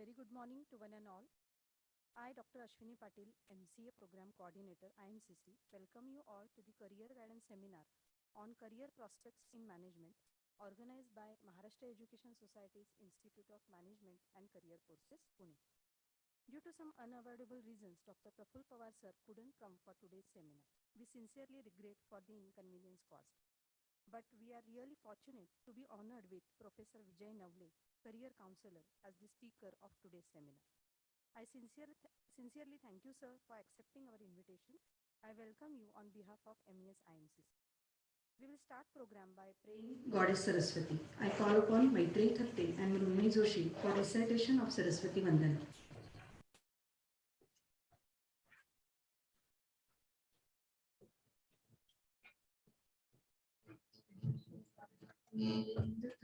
Very good morning to one and all. I, Dr. Ashwini Patil, MCA Program Coordinator, IMCC, welcome you all to the Career Guidance Seminar on Career Prospects in Management, organized by Maharashtra Education Society's Institute of Management and Career Courses, Pune. Due to some unavoidable reasons, Dr. Praful Pawar sir couldn't come for today's seminar. We sincerely regret for the inconvenience caused. But we are really fortunate to be honored with Professor Vijay Navle, Career Counselor, as the speaker of today's seminar. I sincerely thank you, sir, for accepting our invitation. I welcome you on behalf of MES IMCC. We will start program by praying Goddess Saraswati. I call upon Maitreyi Thapte and Mrunmayee Joshi for recitation of Saraswati Vandana.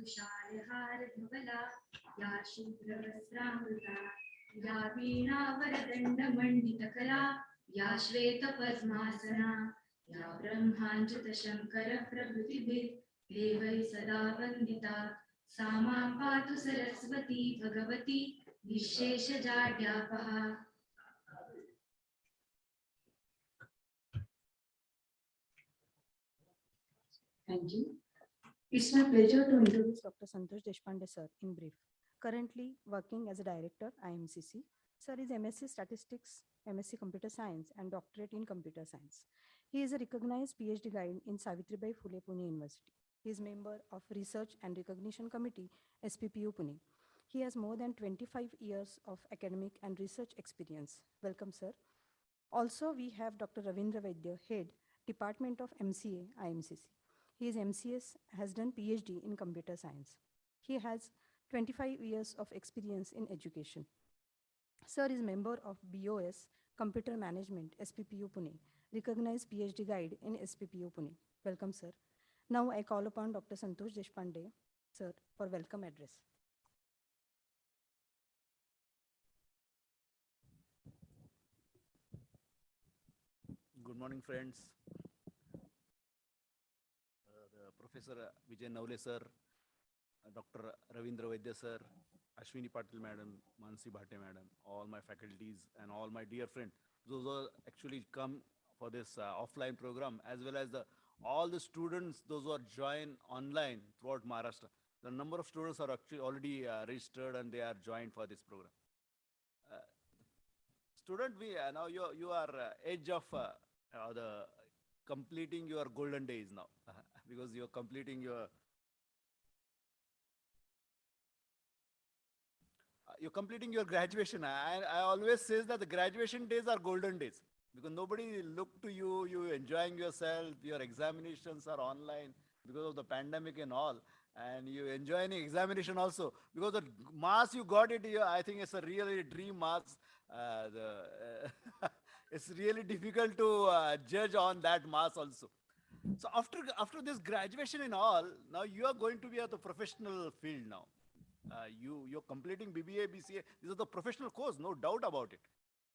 तुषारहार धवला या शुभ्रवस्त्रामृता या वीणावरदण्डमण्डितकला या श्वेतपद्मासना या ब्रह्माञ्चितशङ्करप्रभृतिभिः देवैः सदा वन्दिता सा मां पातु Saraswati Bhagwati निःशेषजाड्यापहा. Thank you. It's my pleasure to introduce Dr. Santosh Deshpande sir in brief. Currently working as a director, IMCC. Sir is MSc Statistics, MSc Computer Science and Doctorate in Computer Science. He is a recognized PhD guide in Savitribai Phule Pune University. He is member of Research and Recognition Committee, SPPU Pune. He has more than 25 years of academic and research experience. Welcome, sir. Also, we have Dr. Ravindra Vaidya, Head, Department of MCA, IMCC. He is MCS, has done PhD in computer science. He has 25 years of experience in education. Sir is member of BOS, Computer Management, SPPU Pune, recognized PhD guide in SPPU Pune. Welcome, sir. Now I call upon Dr. Santosh Deshpande, sir, for welcome address. Good morning, friends. Professor Vijay Navle sir, Dr. Ravindra Vaidya sir, Ashwini Patil madam, Mansi Bhate madam, all my faculties and all my dear friends, those who actually come for this offline program, as well as all the students, those who are joined online throughout Maharashtra. The number of students are actually already registered and they are joined for this program. Student, now you are edge of the completing your golden days now. Because you're completing your graduation. I always says that the graduation days are golden days because nobody look to you, you enjoying yourself, your examinations are online because of the pandemic and all, and you enjoy any examination also because the marks you got it, I think it's a really dream marks. It's really difficult to judge on that marks also. So after this graduation and all, now you are going to be at the professional field now. You're completing BBA, BCA. This is the professional course, no doubt about it.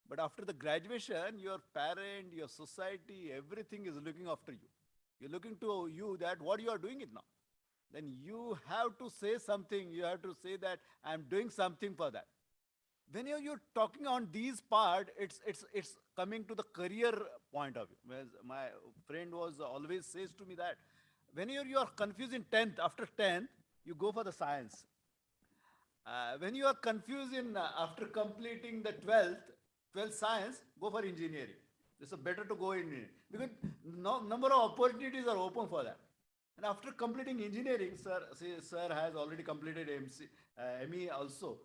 But after the graduation, your parent, your society, everything is looking after you. You're looking to you that what you are doing it now. Then you have to say something. You have to say that I'm doing something for that. When you're talking on these part, it's coming to the career point of view. Whereas my friend was always says to me that when you are confused in 10th, after 10th, you go for the science. When you are confused in after completing the 12th science, go for engineering. It's better to go in because number of opportunities are open for that. And after completing engineering, sir has already completed ME also.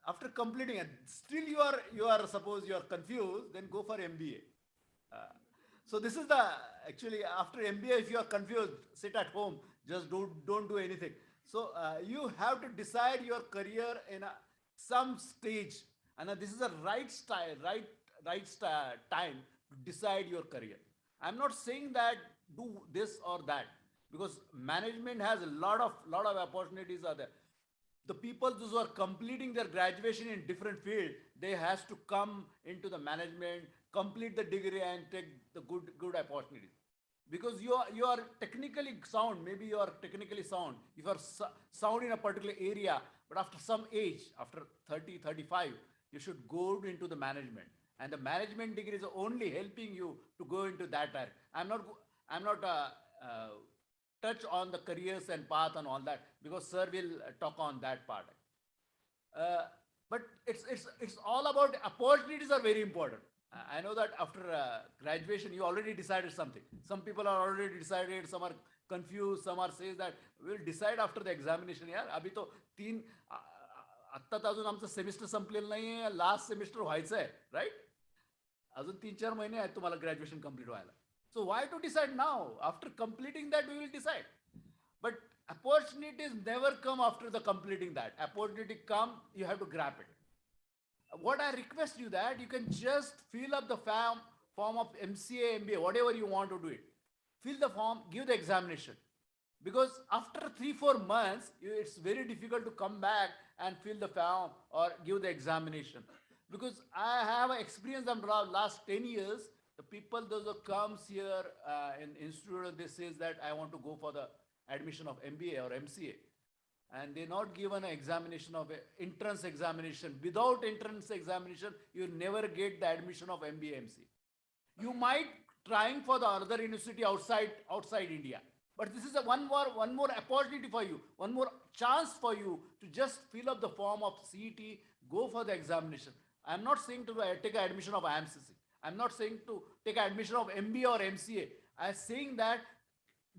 After completing it, still you are suppose you are confused, then go for MBA. So this is actually after MBA, if you are confused, sit at home, just don't do anything. So you have to decide your career in some stage, and this is the right time to decide your career. I'm not saying that do this or that because management has a lot of opportunities are there. The people who are completing their graduation in different field, they has to come into the management, complete the degree and take the good opportunities. because you are technically sound. Maybe you are technically sound. If you are sound in a particular area, but after some age, after 30, 35, you should go into the management. And the management degree is only helping you to go into that area. I'm not touch on the careers and path and all that, because sir will talk on that part. Uh, but it's all about opportunities are very important. I know that after graduation you already decided something. Some people are already decided. Some are confused. Some are says that we'll decide after the examination. यार अभी तो तीन आत्ता तर अजून आमचं semester संपलेलं नाहीये. Last semester व्हायचं आहे, राईट? अजून 3-4 महिने आहेत तुम्हाला ग्रॅज्युएशन कम्प्लीट व्हायला. So why to decide now? After completing that, we will decide. But opportunities never come after the completing that. Opportunity come, you have to grab it. What I request you that you can just fill up the form of MCA, MBA, whatever you want to do it. Fill the form, give the examination. Because after 3-4 months, it's very difficult to come back and fill the form or give the examination. Because I have experience in the last 10 years, the people those who comes here in institute, they says that I want to go for the admission of MBA or MCA. And they not given an examination of entrance examination. Without entrance examination, you never get the admission of MBA, MCA. You might trying for the other university outside India. But this is one more opportunity for you, one more chance for you to just fill up the form of CET, go for the examination. I'm not saying to take an admission of IMCC. I'm not saying to take admission of MBA or MCA. I'm saying that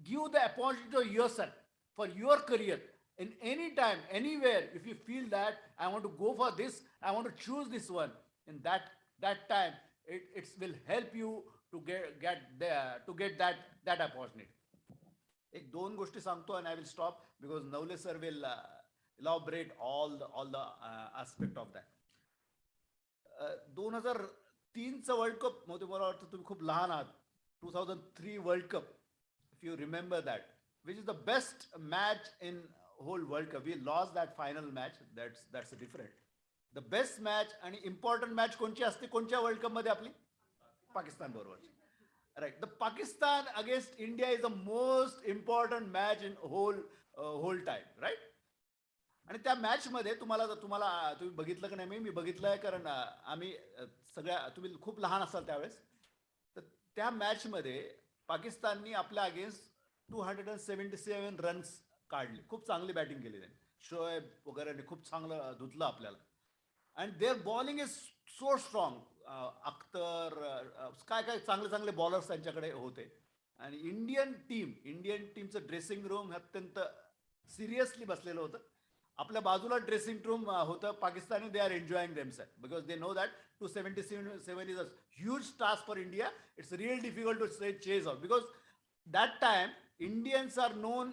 give the opportunity to yourself for your career in any time, anywhere. If you feel that I want to go for this, I want to choose this one, in that time, it will help you to get that opportunity. एक दोन गोष्टी सांगतो and I will stop because Navle sir will elaborate all the aspect of that. 2003चा world cup मला वाटतं तुम्ही खूप लहान आहात. 2003 world cup, if you remember that, which is the best match in whole world cup. We lost that final match. That's different. The best match आणि important match कोणची असते कोणत्या वर्ल्ड कप मध्ये आपली? पाकिस्तान बरोबर. Right. The Pakistan against India is the most important match in whole time, right? आणि त्या match मध्ये तुम्ही बघितलं की नाही? मी बघितलंय, कारण आम्ही सगळ्या, तुम्ही खूप लहान असाल त्यावेळेस. तर त्या मॅच मध्ये पाकिस्ताननी आपल्या अगेन्स्ट 277 रन्स काढले. खूप चांगली बॅटिंग केली त्यांनी. शोएब वगैरे खूप चांगलं धुतलं आपल्याला. And their bowling is so strong. Akhtar काय चांगले बॉलर्स त्यांच्याकडे होते. आणि इंडियन टीमचं ड्रेसिंग रूम अत्यंत सिरियसली बसलेलं होतं. आपल्या बाजूला ड्रेसिंग रूम होतं. Pakistani they are enjoying themselves because they know that 277 is a huge task for India. It's real difficult to chase out because that time Indians are known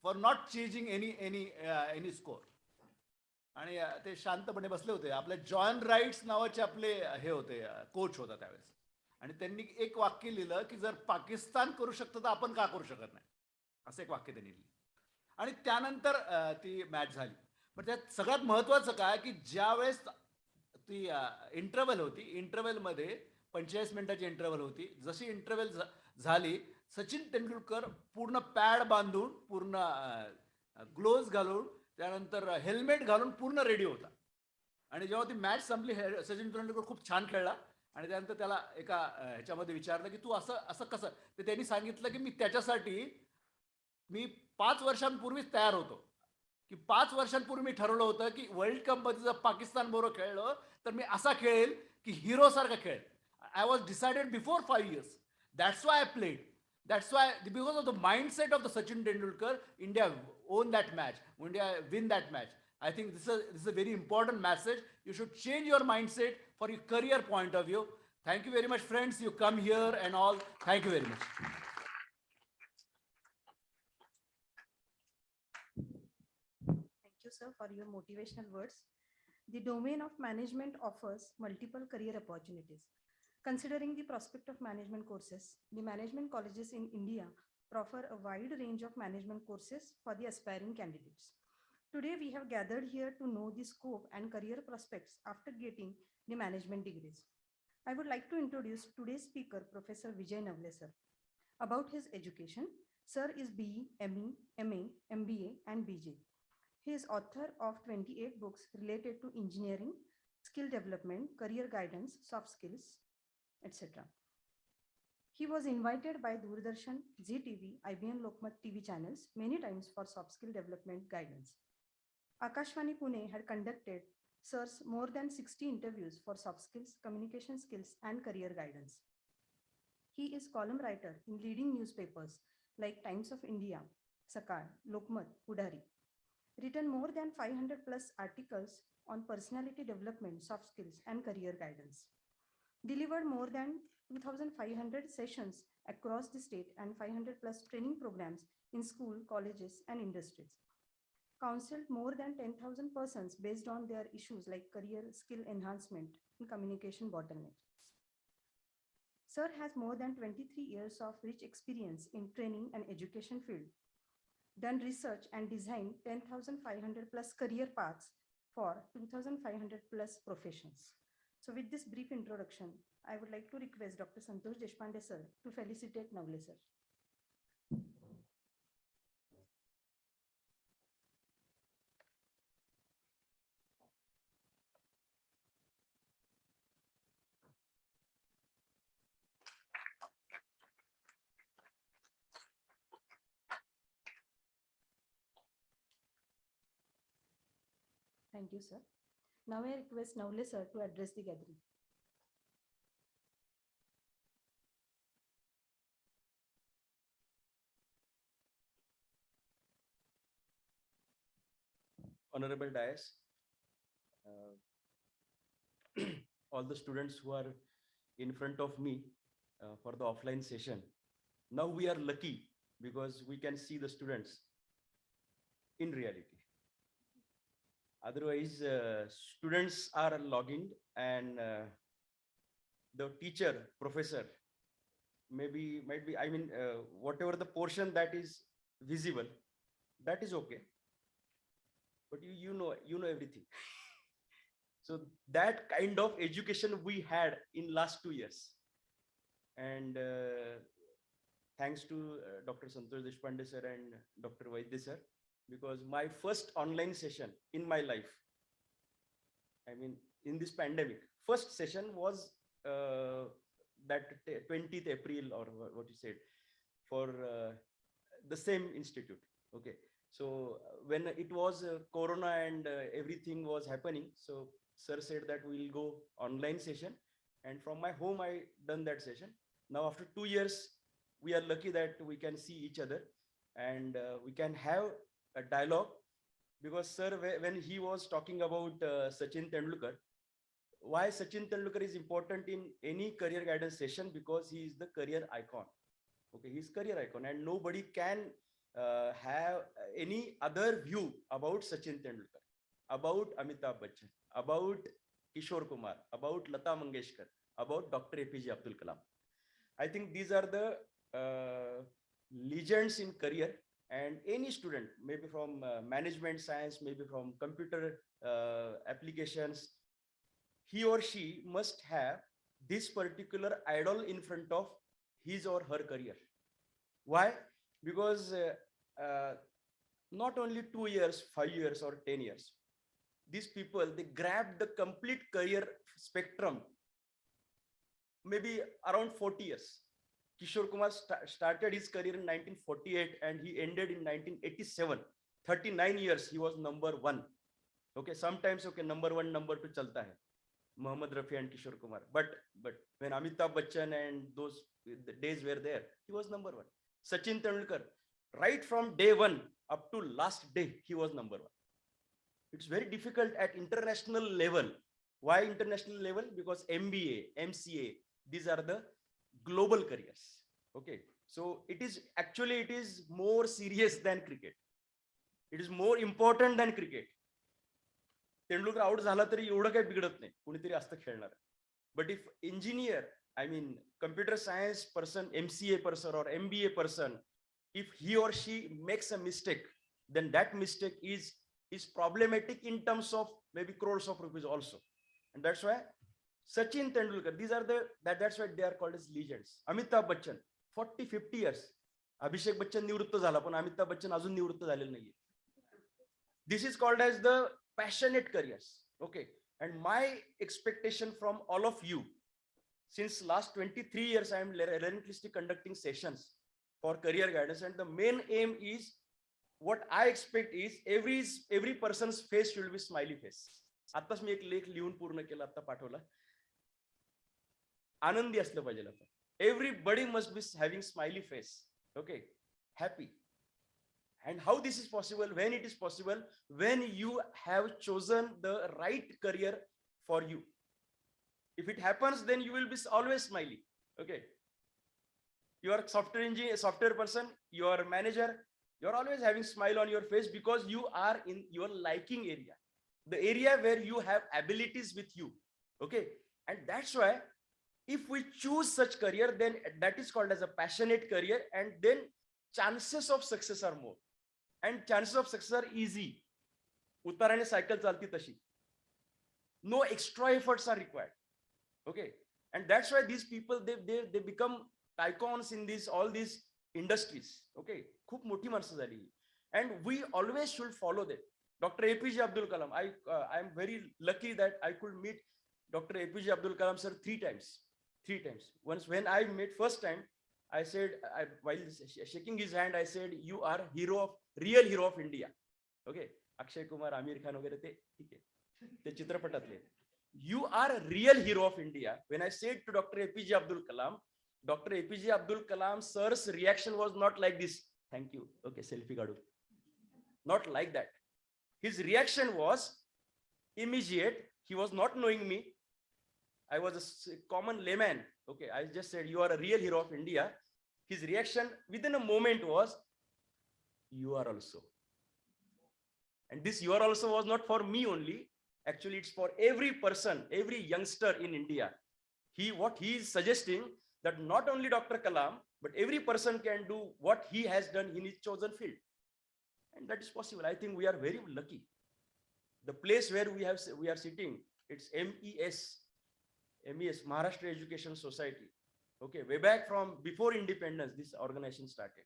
for not chasing any score. आणि ते शांतपणे बसले होते. आपले John rights नावाचे आपले हे होते, coach होता त्यावेळेस. आणि त्यांनी एक वाक्य लिहिलं की जर पाकिस्तान करू शकतं तर आपण का करू शकत नाही, असं एक वाक्य त्यांनी लिहिलं. आणि त्यानंतर ती मॅच झाली. पण त्यात सगळ्यात महत्वाचं काय की ज्यावेळेस ती इंटरव्हल होती, इंटरव्हलमध्ये 45 मिनिटाची इंटरव्हल होती. जशी इंटरव्हल झाली, सचिन तेंडुलकर पूर्ण पॅड बांधून, पूर्ण ग्लोव्ज घालून, त्यानंतर हेल्मेट घालून पूर्ण रेडी होता. आणि जेव्हा ती मॅच संपली, सचिन तेंडुलकर खूप छान खेळला. आणि त्यानंतर त्याला एका ह्याच्यामध्ये विचारलं की तू असं कसं. तर त्यांनी सांगितलं की मी त्याच्यासाठी 5 वर्षांपूर्वीच तयार होतो. की 5 वर्षांपूर्वी मी ठरवलं होतं की वर्ल्ड कप मध्ये जर पाकिस्तान बरोबर खेळलो तर मी असा खेळेल की हिरो सारखा खेळेल. I was decided before 5 years. That's why I played. That's why, because of the mindset of the Sachin Tendulkar, India won that match. India win that match. I think this is a very important message. You should change your mindset for your career point of view. Thank you very much, friends. You come here and all. Thank you very much. Thank you, sir, for your motivational words. The domain of management offers multiple career opportunities. Considering the prospect of management courses, the management colleges in India offer a wide range of management courses for the aspiring candidates. Today, we have gathered here to know the scope and career prospects after getting the management degrees. I would like to introduce today's speaker, Professor Vijay Navle, sir. About his education, Sir is BE, ME, MA, MBA, and BJ. He is author of 28 books related to engineering, skill development, career guidance, soft skills, etc. He was invited by Doordarshan, Zee TV, IBN Lokmat TV channels many times for soft skill development guidance. Akashvani Pune had conducted Sir's more than 60 interviews for soft skills, communication skills, and career guidance. He is column writer in leading newspapers like Times of India, Sakal, Lokmat, Pudhari. Written more than 500 plus articles on personality development, soft skills, and career guidance. Delivered more than 2,500 sessions across the state and 500 plus training programs in school, colleges, and industries. Counseled more than 10,000 persons based on their issues like career skill enhancement and communication bottlenecks. Sir has more than 23 years of rich experience in training and education field, done research and designed 10,500 plus career paths for 2,500 plus professions. So with this brief introduction, I would like to request Dr. Santosh Deshpande sir to felicitate Navle sir. Thank you, sir. Now I request Navle sir to address the gathering. Honorable Dias, all the students who are in front of me for the offline session. Now we are lucky because we can see the students in reality. Otherwise, students are logging and the teacher, professor, might be, I mean, whatever the portion that is visible, that is okay. But you know everything. So that kind of education we had in last 2 years. And thanks to Dr. Santosh Deshpande sir and Dr. Vaidya sir, because my first online session in my life, I mean, in this pandemic, first session was that 20th April or what you said, for the same institute. Okay. So when it was Corona and everything was happening, so sir said that we'll go online session, and from my home I done that session. Now after 2 years, we are lucky that we can see each other and we can have a dialogue, because sir, when he was talking about Sachin Tendulkar, why Sachin Tendulkar is important in any career guidance session, because he is the career icon. Okay, he's career icon, and nobody can have any other view about Sachin Tendulkar, about Amitabh Bachchan, about Kishore Kumar, about Lata Mangeshkar, about Dr. APJ Abdul Kalam. I think these are the legends in career, and any student, maybe from management science, maybe from computer applications, he or she must have this particular idol in front of his or her career. Why? Because not only 2 years, 5 years, or 10 years, these people, they grab the complete career spectrum, maybe around 40 years. Kishore Kumar started his career in 1948 and he ended in 1987. 39 years he was number one. Okay, sometimes okay, number one, number two chalta hai. Mohammad Rafi and Kishore Kumar. But when Amitabh Bachchan and those the days were there, he was number one. Sachin Tendulkar, right from day one up to last day, he was number one. It's very difficult at international level. Why international level? Because MBA, MCA, these are the global careers. Okay, so it is more serious than cricket. It is more important than cricket. Tendulkar out झाला तरी एवढं काही बिघडत नाही, कोणीतरी असतं खेळणार. But if engineer, I mean computer science person, MCA person or MBA person, if he or she makes a mistake, then that mistake is problematic in terms of maybe crores of rupees also. And that's why Sachin Tendulkar, these are that's why they are called as legends. Amitabh Bachchan, 40-50 years. Abhishek Bachchan निवृत्त झाला, पण अमिताभ बच्चन अजून निवृत्त झालेलं नाहीये. This is called as the passionate careers. Okay. And my expectation from all of you, since last 23 years, I am relentlessly conducting sessions for career guidance. And the main aim is, what I expect is every person's face should be smiley face. आताच मी एक लेख लिहून पूर्ण केला, आता पाठवला. आनंदी असलं पाहिजे आपण. Everybody must be having smiley face. Okay, happy. And how this is possible? When it is possible, when you have chosen the right career for you. If it happens, then you will be always smiley. Okay. You are software engineer, software person, you are a manager, you are always having smile on your face because you are in your liking area, the area where you have abilities with you. Okay. And that's why if we choose such career, then that is called as a passionate career, and then chances of success are more, and chances of success are easy. Uttarane cycle chalti tashi. No extra efforts are required. Okay. And that's why these people, they become icons in all these industries. Okay. खूप मोठी माणसं झाली. And we always should follow them. Dr. APJ Abdul Kalam, I am very lucky that I could meet Dr. APJ Abdul Kalam sir 3 times. 3 times. Once when I met first time, I said, while shaking his hand, I said, you are real hero of India. Okay. Akshay Kumar, Amir Khan वगैरे ते ठीक आहे. ते चित्रपटातले. You are a real hero of India. When I said to Dr. APJ Abdul Kalam, Dr. APJ Abdul Kalam sir's reaction was not like this. Thank you. Okay, selfie kadu. Not like that. His reaction was immediate. He was not knowing me. I was a common layman. Okay, I just said, you are a real hero of India. His reaction within a moment was, you are also. And this you are also was not for me only. Actually, it's for every person, every youngster in India. What he is suggesting, that not only Dr. Kalam, but every person can do what he has done in his chosen field. And that is possible. I think we are very lucky. The place where we are sitting, it's MES, Maharashtra Education Society. Okay, way back from before independence, this organization started.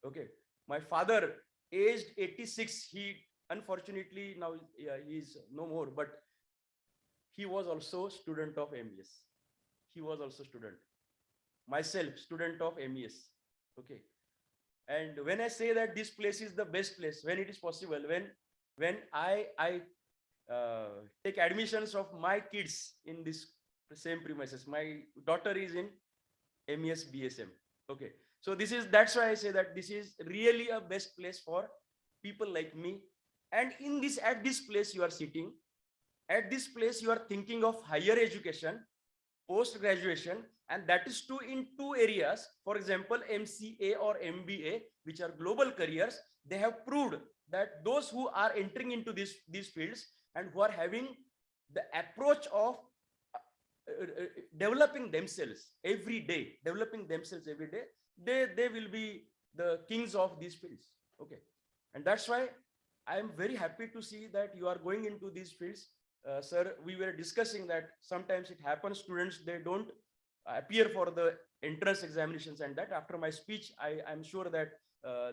Okay, my father, aged 86, he unfortunately now he is no more, but he was also student of MES. He was also student. Myself, student of MES. Okay. And when I say that this place is the best place, when it is possible, when I take admissions of my kids in this same premises, my daughter is in MES BSM. Okay. So that's why I say that this is really a best place for people like me. And at this place you are sitting, at this place you are thinking of higher education, post-graduation, and that is in two areas. For example, MCA or MBA, which are global careers. They have proved that those who are entering into these fields and who are having the approach of developing themselves every day, they will be the kings of these fields. Okay. And that's why I am very happy to see that you are going into these fields. Sir, we were discussing that sometimes it happens, students, they don't appear for the entrance examinations, and that after my speech, I'm sure that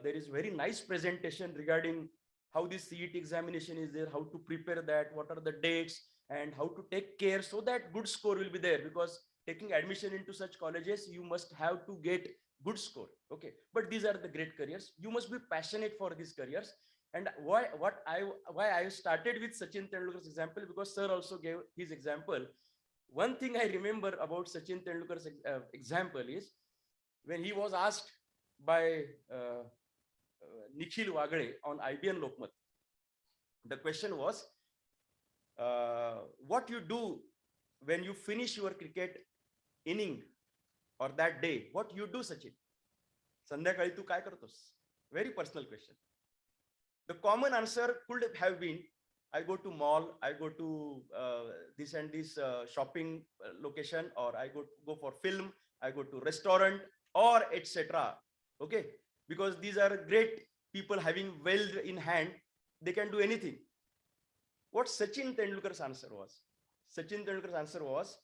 there is very nice presentation regarding how this CET examination is there, how to prepare that, what are the dates, and how to take care so that good score will be there, because taking admission into such colleges, you must have to get good score. Okay. But these are the great careers. You must be passionate for these careers. And why I started with Sachin Tendulkar's example, because sir also gave his example. One thing I remember about Sachin Tendulkar's example is when he was asked by Nikhil Wagade on IBN Lokmat. The question was, what you do when you finish your cricket inning or that day? What you do, Sachin? Sandhyakali tu काय करतोस? Very personal question. The common answer could have been, I go to mall, I go to this and this shopping location, or I go for film, I go to restaurant, or etc. Okay, because these are great people having wealth in hand, they can do anything. What Sachin Tendulkar's answer was? Sachin Tendulkar's answer was,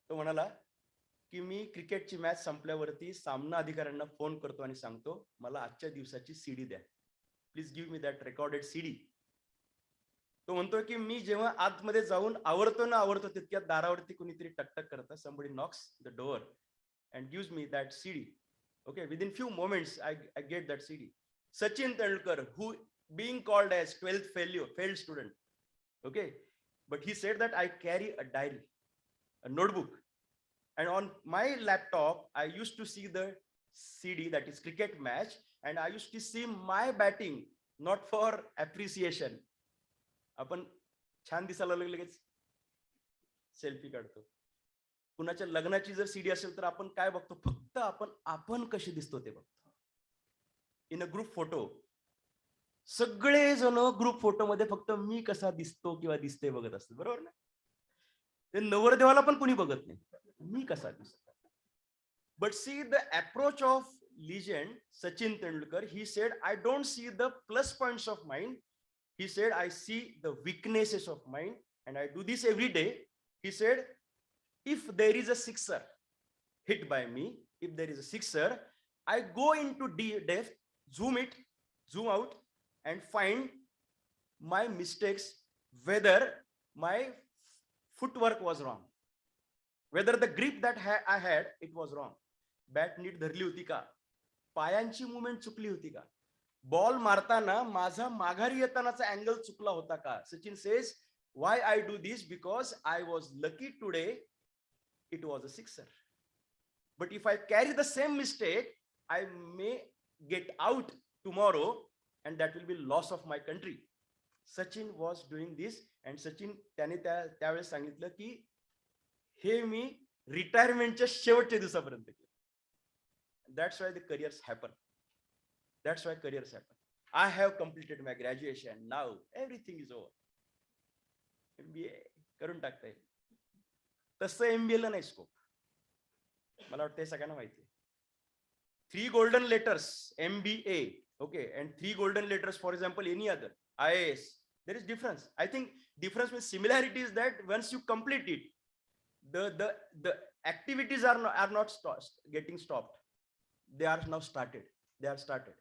तो म्हणाला की मी क्रिकेटची match संपल्यावरती सामना अधिकाऱ्यांना phone करतो आणि सांगतो मला आजच्या दिवसाची सीडी द्या, please give me that recorded CD. तो म्हणतोय की मी जेव्हा आतमध्ये जाऊन आवरतो तितक्यात दारावरती कुणीतरी टकटक करतं, somebody knocks the door and gives me that CD. Okay, within few moments I get that CD. Sachin Tendulkar, who being called as 12th failed student, okay, but he said that I carry a diary, a notebook, and on my laptop I used to see the CD, that is cricket match, and I used to see my batting, not for appreciation. आपण छान दिसायला लागलो लगेच selfie काढतो. कुणाच्या लग्नाची जर CD असेल तर आपण काय बघतो, फक्त आपण कसे दिसतो ते बघतो. इन अ ग्रुप फोटो सगळेजण ग्रुप फोटो मध्ये फक्त मी कसा दिसतो किंवा दिसते बघत असतो, बरोबर ना. ते नवरदेवाला पण कुणी बघत नाही, मी कसा दिसतो. But see the approach of legend Sachin Tendulkar, he said I don't see the plus points of mine. He said, I see the weaknesses of mine and I do this every day. He said, if there is a sixer hit by me, if there is a sixer, I go into depth, zoom out and find my mistakes, whether my footwork was wrong, whether the grip that I had, it was wrong. Bat नीट धरली होती का, पायांची movement चुकली होती का, ball मारताना माझा माघारी येतानाचा अँगल चुकला होता का. Sachin says, why I do this, because I was lucky today it was a sixer, but if I carry the same mistake I may get out tomorrow and that will be loss of my country. Sachin was doing this and Sachin त्याने त्यावेळेस सांगितलं की हे मी रिटायरमेंटच्या शेवटच्या दिवसापर्यंत केलं. That's why the careers happen. That's why careers happen. I have completed my graduation. Now everything is over. MBA करून टाकता येईल. तसं MBA ला नाही स्कोप. मला वाटतं हे सगळ्यांना माहिती आहे. 3 golden letters MBA, okay, and 3 golden letters for example any other IAS. There is difference. I think difference with similarity is that once you complete it, the activities are not getting stopped. They are now started. They are started.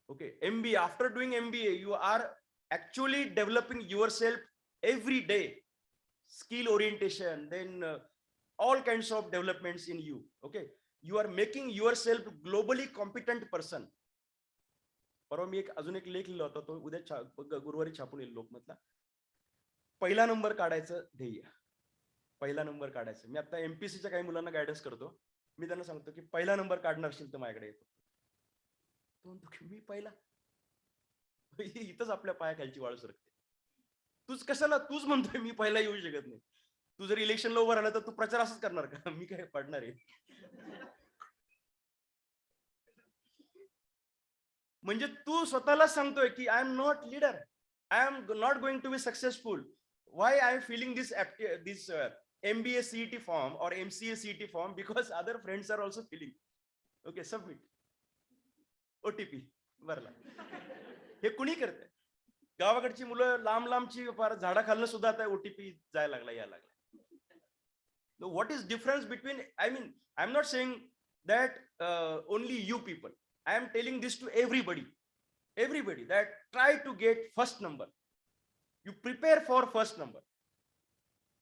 Okay, MBA, after doing MBA you are actually developing yourself every day, skill orientation, then all kinds of developments in you. Okay, you are making yourself globally competent person. परवा मी अजून एक लेख लिहिला होता, तो उद्या गुरुवारी छापून येईल लोकमतला. पहिला नंबर काढायचं ध्येय, पहिला नंबर काढायचं. मी आता MPSCच्या काही मुलांना गायडन्स करतो. मी त्यांना सांगतो की पहिला नंबर काढणार असेल तर माझ्याकडे येतो. तो म्हणतो की मी पहिला, इथंच आपल्या पायाखालची वाळू सरकते. तूच कशाला, तूच म्हणतोय मी पहिला येऊ शकत नाही. तू जर इलेक्शनला उभं राहिला तर तू प्रचार असंच करणार का, मी काय पडणार आहे. म्हणजे तू स्वतःला सांगतोय की I am not leader, I am not going to be successful. Why I am filling this MBA CET form or MCA CET form, because other friends are also filling. Okay, submit. OTP भरला. हे कुणी करते? गावाकडची मुलं लांबची फार झाडाखालनं सुद्धा आता OTP जायला लागला. What is difference between, I mean, I'm not saying that only you people. I am telling this to everybody that try to get first number. You prepare for first number.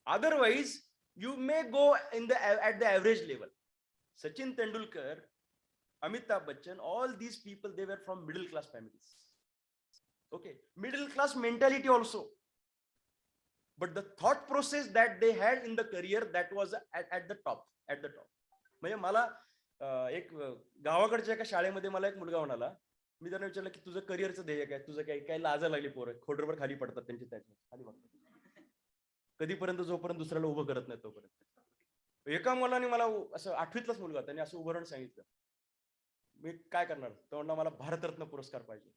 Otherwise, you may go at the average level. Sachin Tendulkar, Amitabh Bachchan, all these people, they were from middle class families. Okay, middle class mentality also. But the thought process that they had in the career, that was at the top. म्हणजे मला एक गावाकडच्या एका शाळेमध्ये मला एक मुलगा म्हणाला, मी त्यांना विचारलं की तुझं करिअरचं ध्येय काय, तुझं काय लाजा लागली पोरं, खोडरवर खाली पडतात त्यांची, खाली बघतात कधीपर्यंत, जोपर्यंत दुसऱ्याला उभं करत नाही तोपर्यंत. एका मुलाने मला असं 8वीतलाच मुलगा, त्याने असं उभं राहून सांगितलं, मी काय करणार, तो म्हणला मला भारतरत्न पुरस्कार पाहिजे.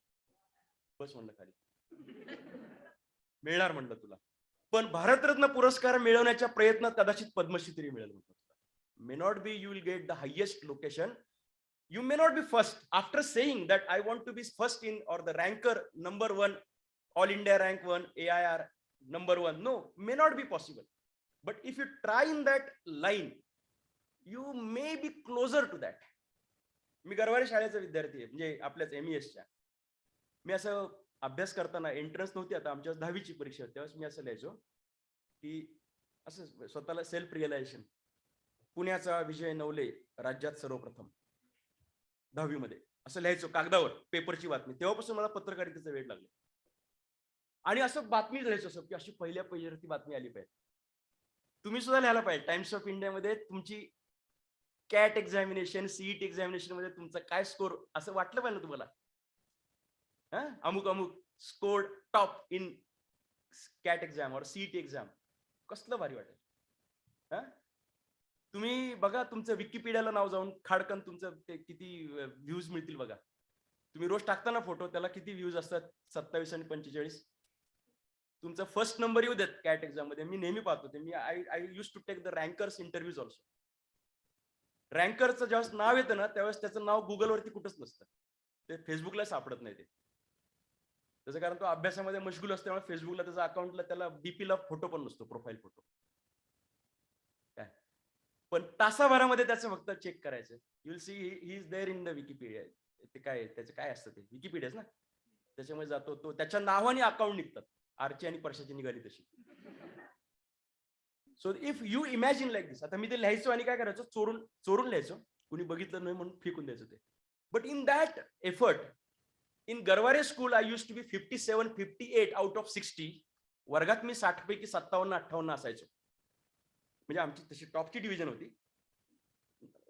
बस म्हणलं खाली, मिळणार म्हणलं तुला, पण भारतरत्न पुरस्कार मिळवण्याच्या प्रयत्नात कदाचित पद्मश्री तरी मिळेल म्हणतो. May not be you will get the highest location, you may not be first after saying that I want to be first in or the ranker number 1, all India rank 1, AIR number 1. No, may not be possible. But if you try in that line, you may be closer to that. मी गरवारे शाळेचा विद्यार्थी आहे, म्हणजे आपल्याच MESच्या. मी असं अभ्यास करताना entrance नव्हती, आता आमच्या 10वीची परीक्षा होती, त्यावेळेस मी असं लिहायचो की असं स्वतःला सेल्फ रिअलायझेशन, पुण्याचा विजय नवले राज्यात सर्वप्रथम, 10वी मध्ये असं लिहायचो कागदावर, पेपरची बातमी. तेव्हापासून मला पत्रकारितेचा वेळ लागला. आणि असं बातमी लिहायचो असं की अशी पहिल्या पेजवरती बातमी आली पाहिजे. तुम्ही सुद्धा लिहायला पाहिजे. टाइम्स ऑफ इंडियामध्ये तुमची कॅट एक्झामिनेशन, CET एक्झामिनेशन मध्ये तुमचा काय स्कोर असं वाटलं पाहिजे तुम्हाला. अमुक अमुक scored top in cat exam और CET एक्झाम. कसलं भारी वाटेल. तुम्ही बघा तुमचं विकिपीडियाला नाव जाऊन खाडकन तुमचं ते किती व्ह्यूज मिळतील बघा. तुम्ही रोज टाकता ना फोटो, त्याला किती व्ह्यूज असतात, 27 आणि 45. तुमचा फर्स्ट नंबर येऊ देत कॅट एक्झाम मध्ये. मी नेहमी पाहतो ते. मी I use to take the rankers interviews also. रँकरचं ज्यावेळेस नाव येतं ना, त्यावेळेस त्याचं नाव गुगलवरती कुठंच नसतं, ते फेसबुकला सापडत नाही. ते त्याचं कारण तो अभ्यासामध्ये मशगूल असल्यामुळे फेसबुकला त्याच्या अकाउंटला त्याला DP ला फोटो पण नसतो, प्रोफाईल फोटो. काय पण तासाभरामध्ये त्याचं फक्त चेक करायचं. You will see he is there in the Wikipedia. ते काय त्याचं काय असतं ते विकिपीडियाच ना, त्याच्यामुळे जातो तो, त्याच्या नावाने अकाउंट निघतात. आरची आणि परशाची निघाली तशी. So if you imagine like this, आता मी ते लिहायचो आणि काय करायचो, चोरून चोरून लिहायचो, कुणी बघितलं नाही म्हणून फेकून द्यायचं ते. But in that effort, in Garware school I use to be 57-58 out of 60. वर्गात मी 60 पैकी 57-58 असायचो. म्हणजे आमची तशी टॉपची डिव्हिजन होती,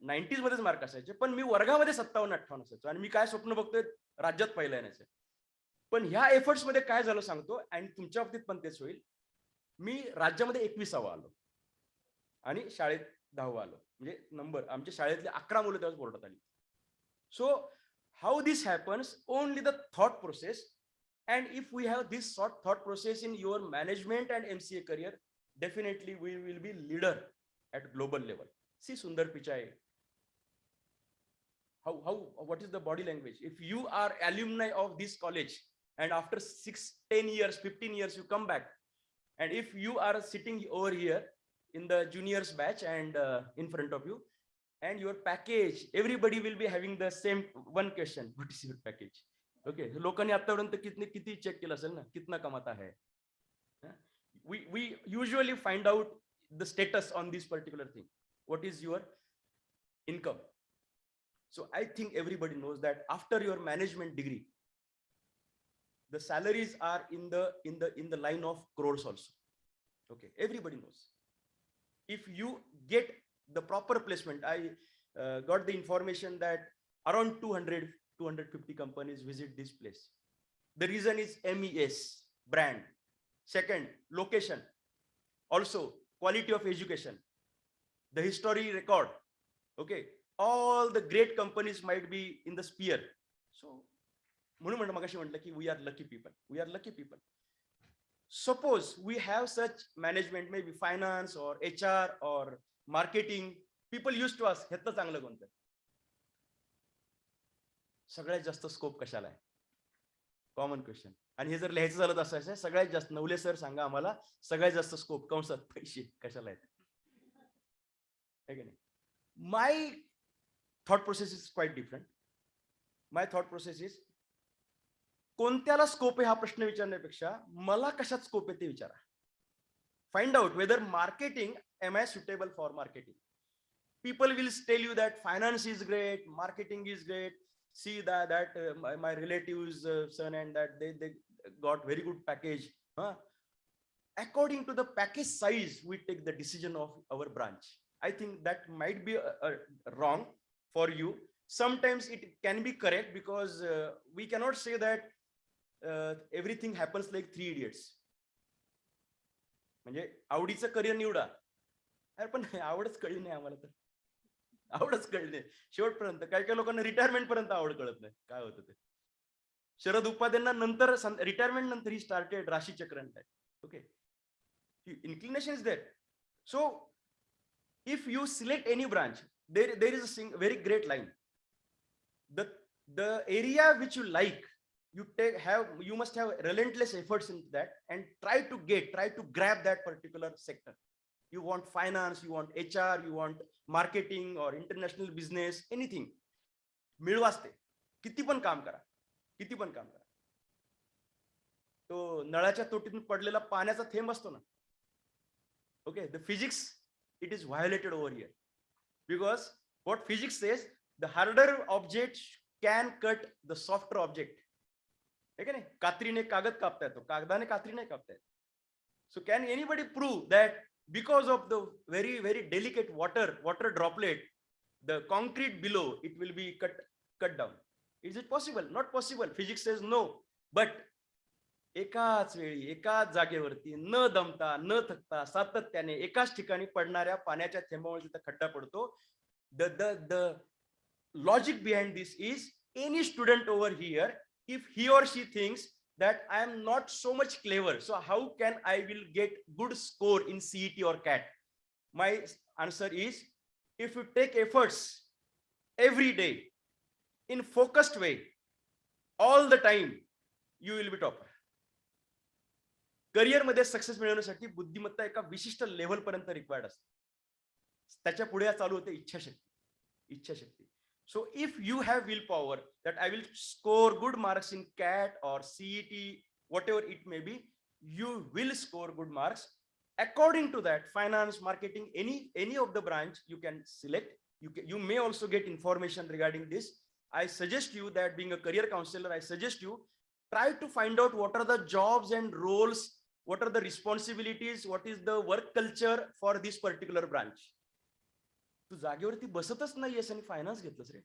90s मध्येच मार्क असायचे. पण मी वर्गामध्ये 57-58 असायचो. आणि मी काय स्वप्न बघतोय, राज्यात पहिला येण्याचं. पण ह्या एफर्ट्स मध्ये काय झालं सांगतो, आणि तुमच्या बाबतीत पण तेच होईल. मी राज्यामध्ये 21वा आलो आणि शाळेत 10वा आलो. म्हणजे नंबर आमच्या शाळेतले 11 मुलं त्यावेळेस बोर्डात आली. So how this happens, only the thought process. And if we have this thought process in your management and MCA career, definitely we will be leader at global level. See Sundar Pichai. What is the body language? If you are alumni of this college and after 6, 10 years, 15 years you come back, and if you are sitting over here in the juniors batch and in front of you, and your package, everybody will be having the same one question, what is your package? Okay, लोकांनी आतापर्यंत किती check केलं असेल ना, कितना कमाता है. We usually find out the status on this particular thing. What is your income? So I think everybody knows that after your management degree, the salaries are in the line of crores also. Okay, everybody knows. If you get the proper placement, I got the information that around 250 companies visit this place. The reason is MES brand. Second, location. Also, quality of education, the history record. Okay, all the great companies might be in the sphere. So, म्हणून मगाशी म्हटलं की we are lucky people. We are lucky people. Suppose we have such management, maybe finance or HR or marketing. People used to ask, ह्यातलं चांगलं कोणतं? सगळ्यात जास्त scope कशाला आहे? Common question. आणि हे जर लिहायचं झालं तर असायचं, सगळ्यात जास्त नवले सर सांगा आम्हाला, सगळ्यात जास्त स्कोप कंसात पैसे कशाला आहेत? आहे की नाही? My thought process is quite different. My thought process is, कोणत्याला स्कोप आहे हा प्रश्न विचारण्यापेक्षा मला कशात स्कोप आहे ते विचारा. Find out whether marketing, am I suitable for marketing. People will tell you that finance is great, marketing is great. See that my relatives son and that they got very good package. According to the package size, we take the decision of our branch. I think that might be wrong for you. Sometimes it can be correct because we cannot say that everything happens like 3 idiots. म्हणजे आवडीचं career निवडा. अरे पण आवडच कळली नाही आम्हाला, तर आवडच कळली नाही शेवटपर्यंत. काही काही लोकांना रिटायरमेंट पर्यंत आवड कळत नाही काय होतं ते. शरद उपाध्यांना नंतर रिटायरमेंट नंतर ही स्टार्टेड राशी चक्रण. Okay, inclination is there. So if you select any branch, there is a very great line. The area which you like, you must have relentless efforts into that and try to grab that particular sector. You want finance, you want HR, you want marketing or international business, anything. मिळवाच ते. किती पण काम करा. किती पण काम करा. तो नळाच्या तोटीतून पडलेला पाण्याचा थेंब असतो ना. Okay, the physics, it is violated over here. Because what physics says, the harder object can cut the softer object. ठीक आहे ना? कात्रीने कागद कापता येतो, कागदाने कात्री नाही कापता येत. So can anybody prove that because of the very, very delicate water droplet, the concrete below, it will be cut down? Is it possible? Not possible. Physics says no. But एकाच वेळी एकाच जागेवरती न दमता न थकता सातत्याने एकाच ठिकाणी पडणाऱ्या पाण्याच्या थेंबामुळे तिथं खड्डा पडतो. The logic behind this is, any student over here, if he or she thinks that I am not so much clever, so how can I will get good score in CET or CAT? My answer is, if you take efforts every day in focused way all the time, you will be topper. Career मध्ये success मिळवण्यासाठी बुद्धिमत्ता एका विशिष्ट level पर्यंत required असते. त्याच्या पुढे चालू होते इच्छाशक्ती. So if you have will power that I will score good marks in cat और CET, whatever it may be, you will score good marks. According to that, finance, marketing, any of the branch you can select. You may also get information regarding this. I suggest you that, being a career counselor, I suggest you try to find out what are the jobs and roles, what are the responsibilities, what is the work culture for this particular branch. तू जागेवरती बसतच नाहीयेस आणि finance घेतलंस रे.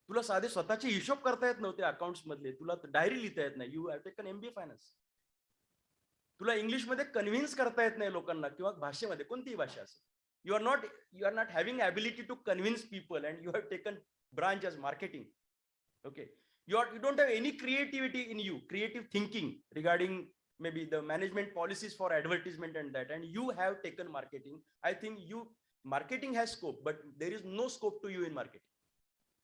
तुला साधे स्वतःचे हिशोब करता येत नव्हते अकाउंट्स मधले, तुला डायरी लिहिता येत नाही. You have taken MBA finance. तुला इंग्लिश मध्ये कन्व्हिन्स करता येत नाही लोकांना, किंवा भाषेमध्ये कोणतीही भाषा असेल. You are not having ability to convince people and you have taken branch as marketing. Okay, you don't have any creativity in you, creative thinking regarding maybe the management policies for advertisement and that, and you have taken marketing. I think marketing has scope, but there is no scope to you in marketing.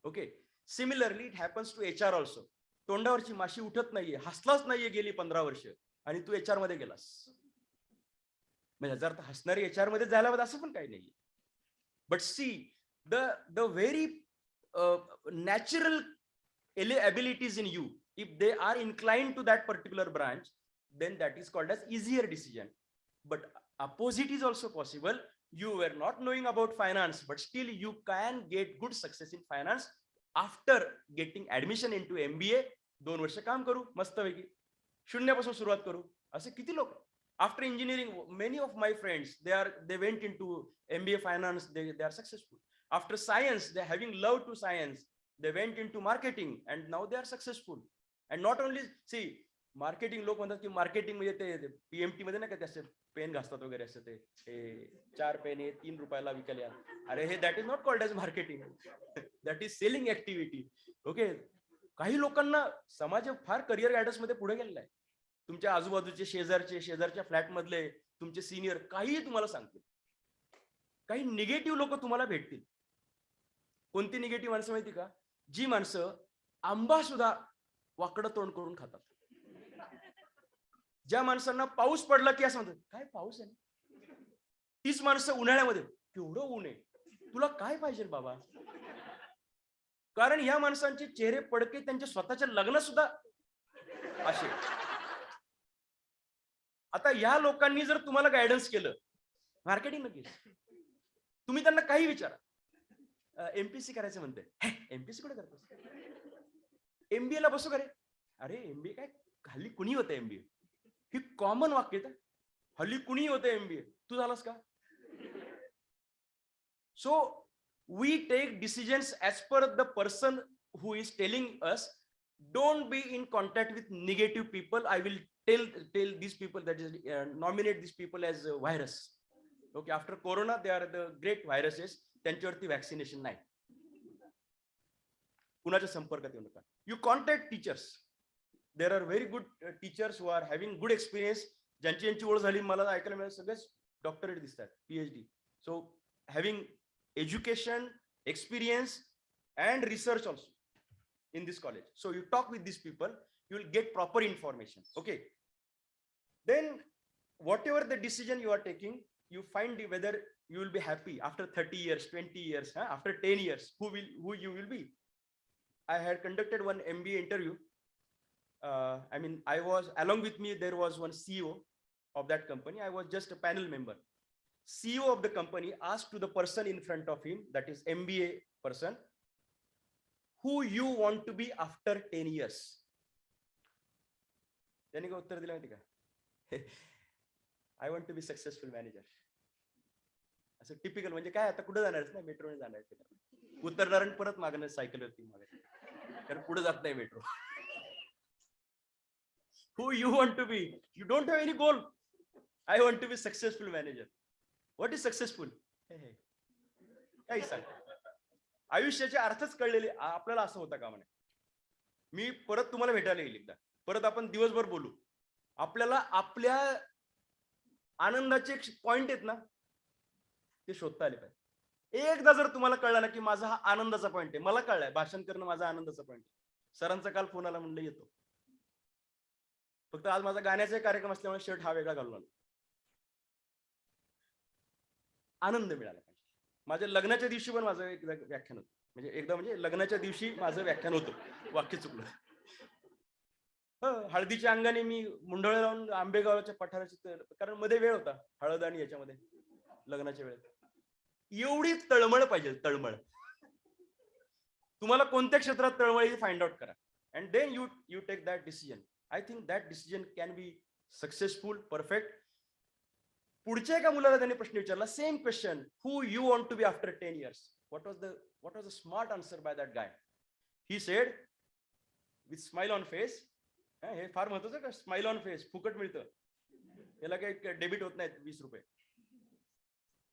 Okay, similarly it happens to HR also. तोंडावरची माशी उठत नाहीये, हसलाच नाहीये गेली 15 वर्ष, आणि तू HR मध्ये गेलास. म्हणजे जर हसणारी HR मध्ये जायला हवं असं पण काही नाहीये. But see, the very natural abilities in you, if they are inclined to that particular branch, then that is called as easier decision. But opposite is also possible. You were not knowing about finance, but still you can get good success in finance after getting admission into MBA. 2 वर्ष काम करू मस्तपैकी, शून्यापासून सुरुवात करू. असे किती लोक. After engineering, many of my friends, they went into MBA finance, they are successful. After science, they having love to science, they went into marketing and now they are successful. And not only, see, marketing लोक म्हणतात की marketing म्हणजे ते PMT मध्ये नाही का त्याचे pen घासतात वगैरे, असं ते 4 पेन हे 3 रुपयाला विकल्या. अरे हे that is not called as marketing, that is selling activity. Okay, काही लोकांना समाज फार करिअर गायडन्स मध्ये पुढे गेलेला आहे. तुमच्या आजूबाजूचे शेजारच्या फ्लॅट मधले तुमचे सिनियर काही तुम्हाला सांगतील. काही निगेटिव्ह लोक तुम्हाला भेटतील. कोणती निगेटिव्ह माणसं माहिती का? जी माणसं आंबा सुद्धा वाकडं तोंड करून खातात. ज्या माणसांना पाऊस पडला की असं म्हणतात, काय पाऊस आहे. तीच माणसं उन्हाळ्यामध्ये, केवढं ऊन आहे, तुला काय पाहिजे बाबा. कारण या माणसांचे चेहरे पडके, त्यांच्या स्वतःच्या लग्न सुद्धा असे. आता या लोकांनी जर तुम्हाला गायडन्स केलं मार्केटिंग नक्की, तुम्ही त्यांना काही विचारा, MPSC करायचं म्हणते, MPSC कुठे करतोस, MBA ला बसू का रे. अरे MBA काय, हल्ली कुणी होतं MBA, ही कॉमन वाक्य आहे. हल्ली कुणी होतं MBA, तू झालास का. So we take decisions as per the person who is telling us. Don't be in contact with negative people. I will tell these people, that is nominate these people as a virus. Okay, after corona they are the great viruses. त्यांच्यावरती vaccination नाही. कुणाच्या संपर्कात येऊ नका. You contact teachers. There are very good teachers who are having good experience. ज्यांची ओळख झाली मला ऐकायला मिळालं, सगळेच डॉक्टरेट दिसतात, PhD. So having education, experience and research also in this college. So you talk with these people, you will get proper information. Okay, then whatever the decision you are taking, you find whether you will be happy after 30 years, 20 years, after 10 years, who you will be. I had conducted one MBA interview. I mean, I was, along with me, there was one CEO of that company. I was just a panel member. CEO of the company asked to the person in front of him, that is MBA person, who you want to be after 10 years. त्यांनी का उत्तर दिलं माहिती का? I want to be successful manager. असं typical, म्हणजे काय, आता कुठे जाणार ना, मेट्रोने जाणार, उतरणार परत मागणं सायकलवरती मागणं, कारण पुढे जात नाही metro. Who you want to be? You don't have any goal. I want to be successful manager. What is successful? काही सांग. आयुष्याचे अर्थच कळलेले आपल्याला असं होता का म्हणे. मी परत तुम्हाला भेटायला येईल एकदा, परत आपण दिवसभर बोलू. आपल्याला आपल्या आनंदाचे पॉइंट आहेत ना, ते शोधता आले पाहिजे. एकदा जर तुम्हाला कळलं ना की माझा हा आनंदाचा पॉइंट आहे, मला कळलाय भाषण करणं माझा आनंदाचा पॉइंट आहे. सरांचा काल फोन आला, म्हणलं येतो. फक्त आज माझा गाण्याचा कार्यक्रम असल्यामुळे शर्ट हा वेगळा घालून आलो. आनंद मिळाला पाहिजे. माझ्या लग्नाच्या दिवशी पण माझं एकदा व्याख्यान होतं, म्हणजे लग्नाच्या दिवशी माझं व्याख्यान होतं, वाक्य चुकलं. हळदीच्या अंगाने मी मुंडळ लावून आंबेगावच्या पठाराची, कारण मध्ये वेळ होता हळद आणि याच्यामध्ये लग्नाच्या वेळेत. एवढी तळमळ पाहिजे, तळमळ. तुम्हाला कोणत्या क्षेत्रात तळमळ फाइंड आउट करा, and then you take that decision. I think that decision can be successful, perfect. पुढच्या एका मुलाला त्याने प्रश्न विचारला, same question, who you want to be after 10 years. What was the smart answer by that guy? He said with smile on face. हे फार महत्वाचं का, smile on face, फुकट मिळतं, याला काही डेबिट होत नाहीत 20 रुपये.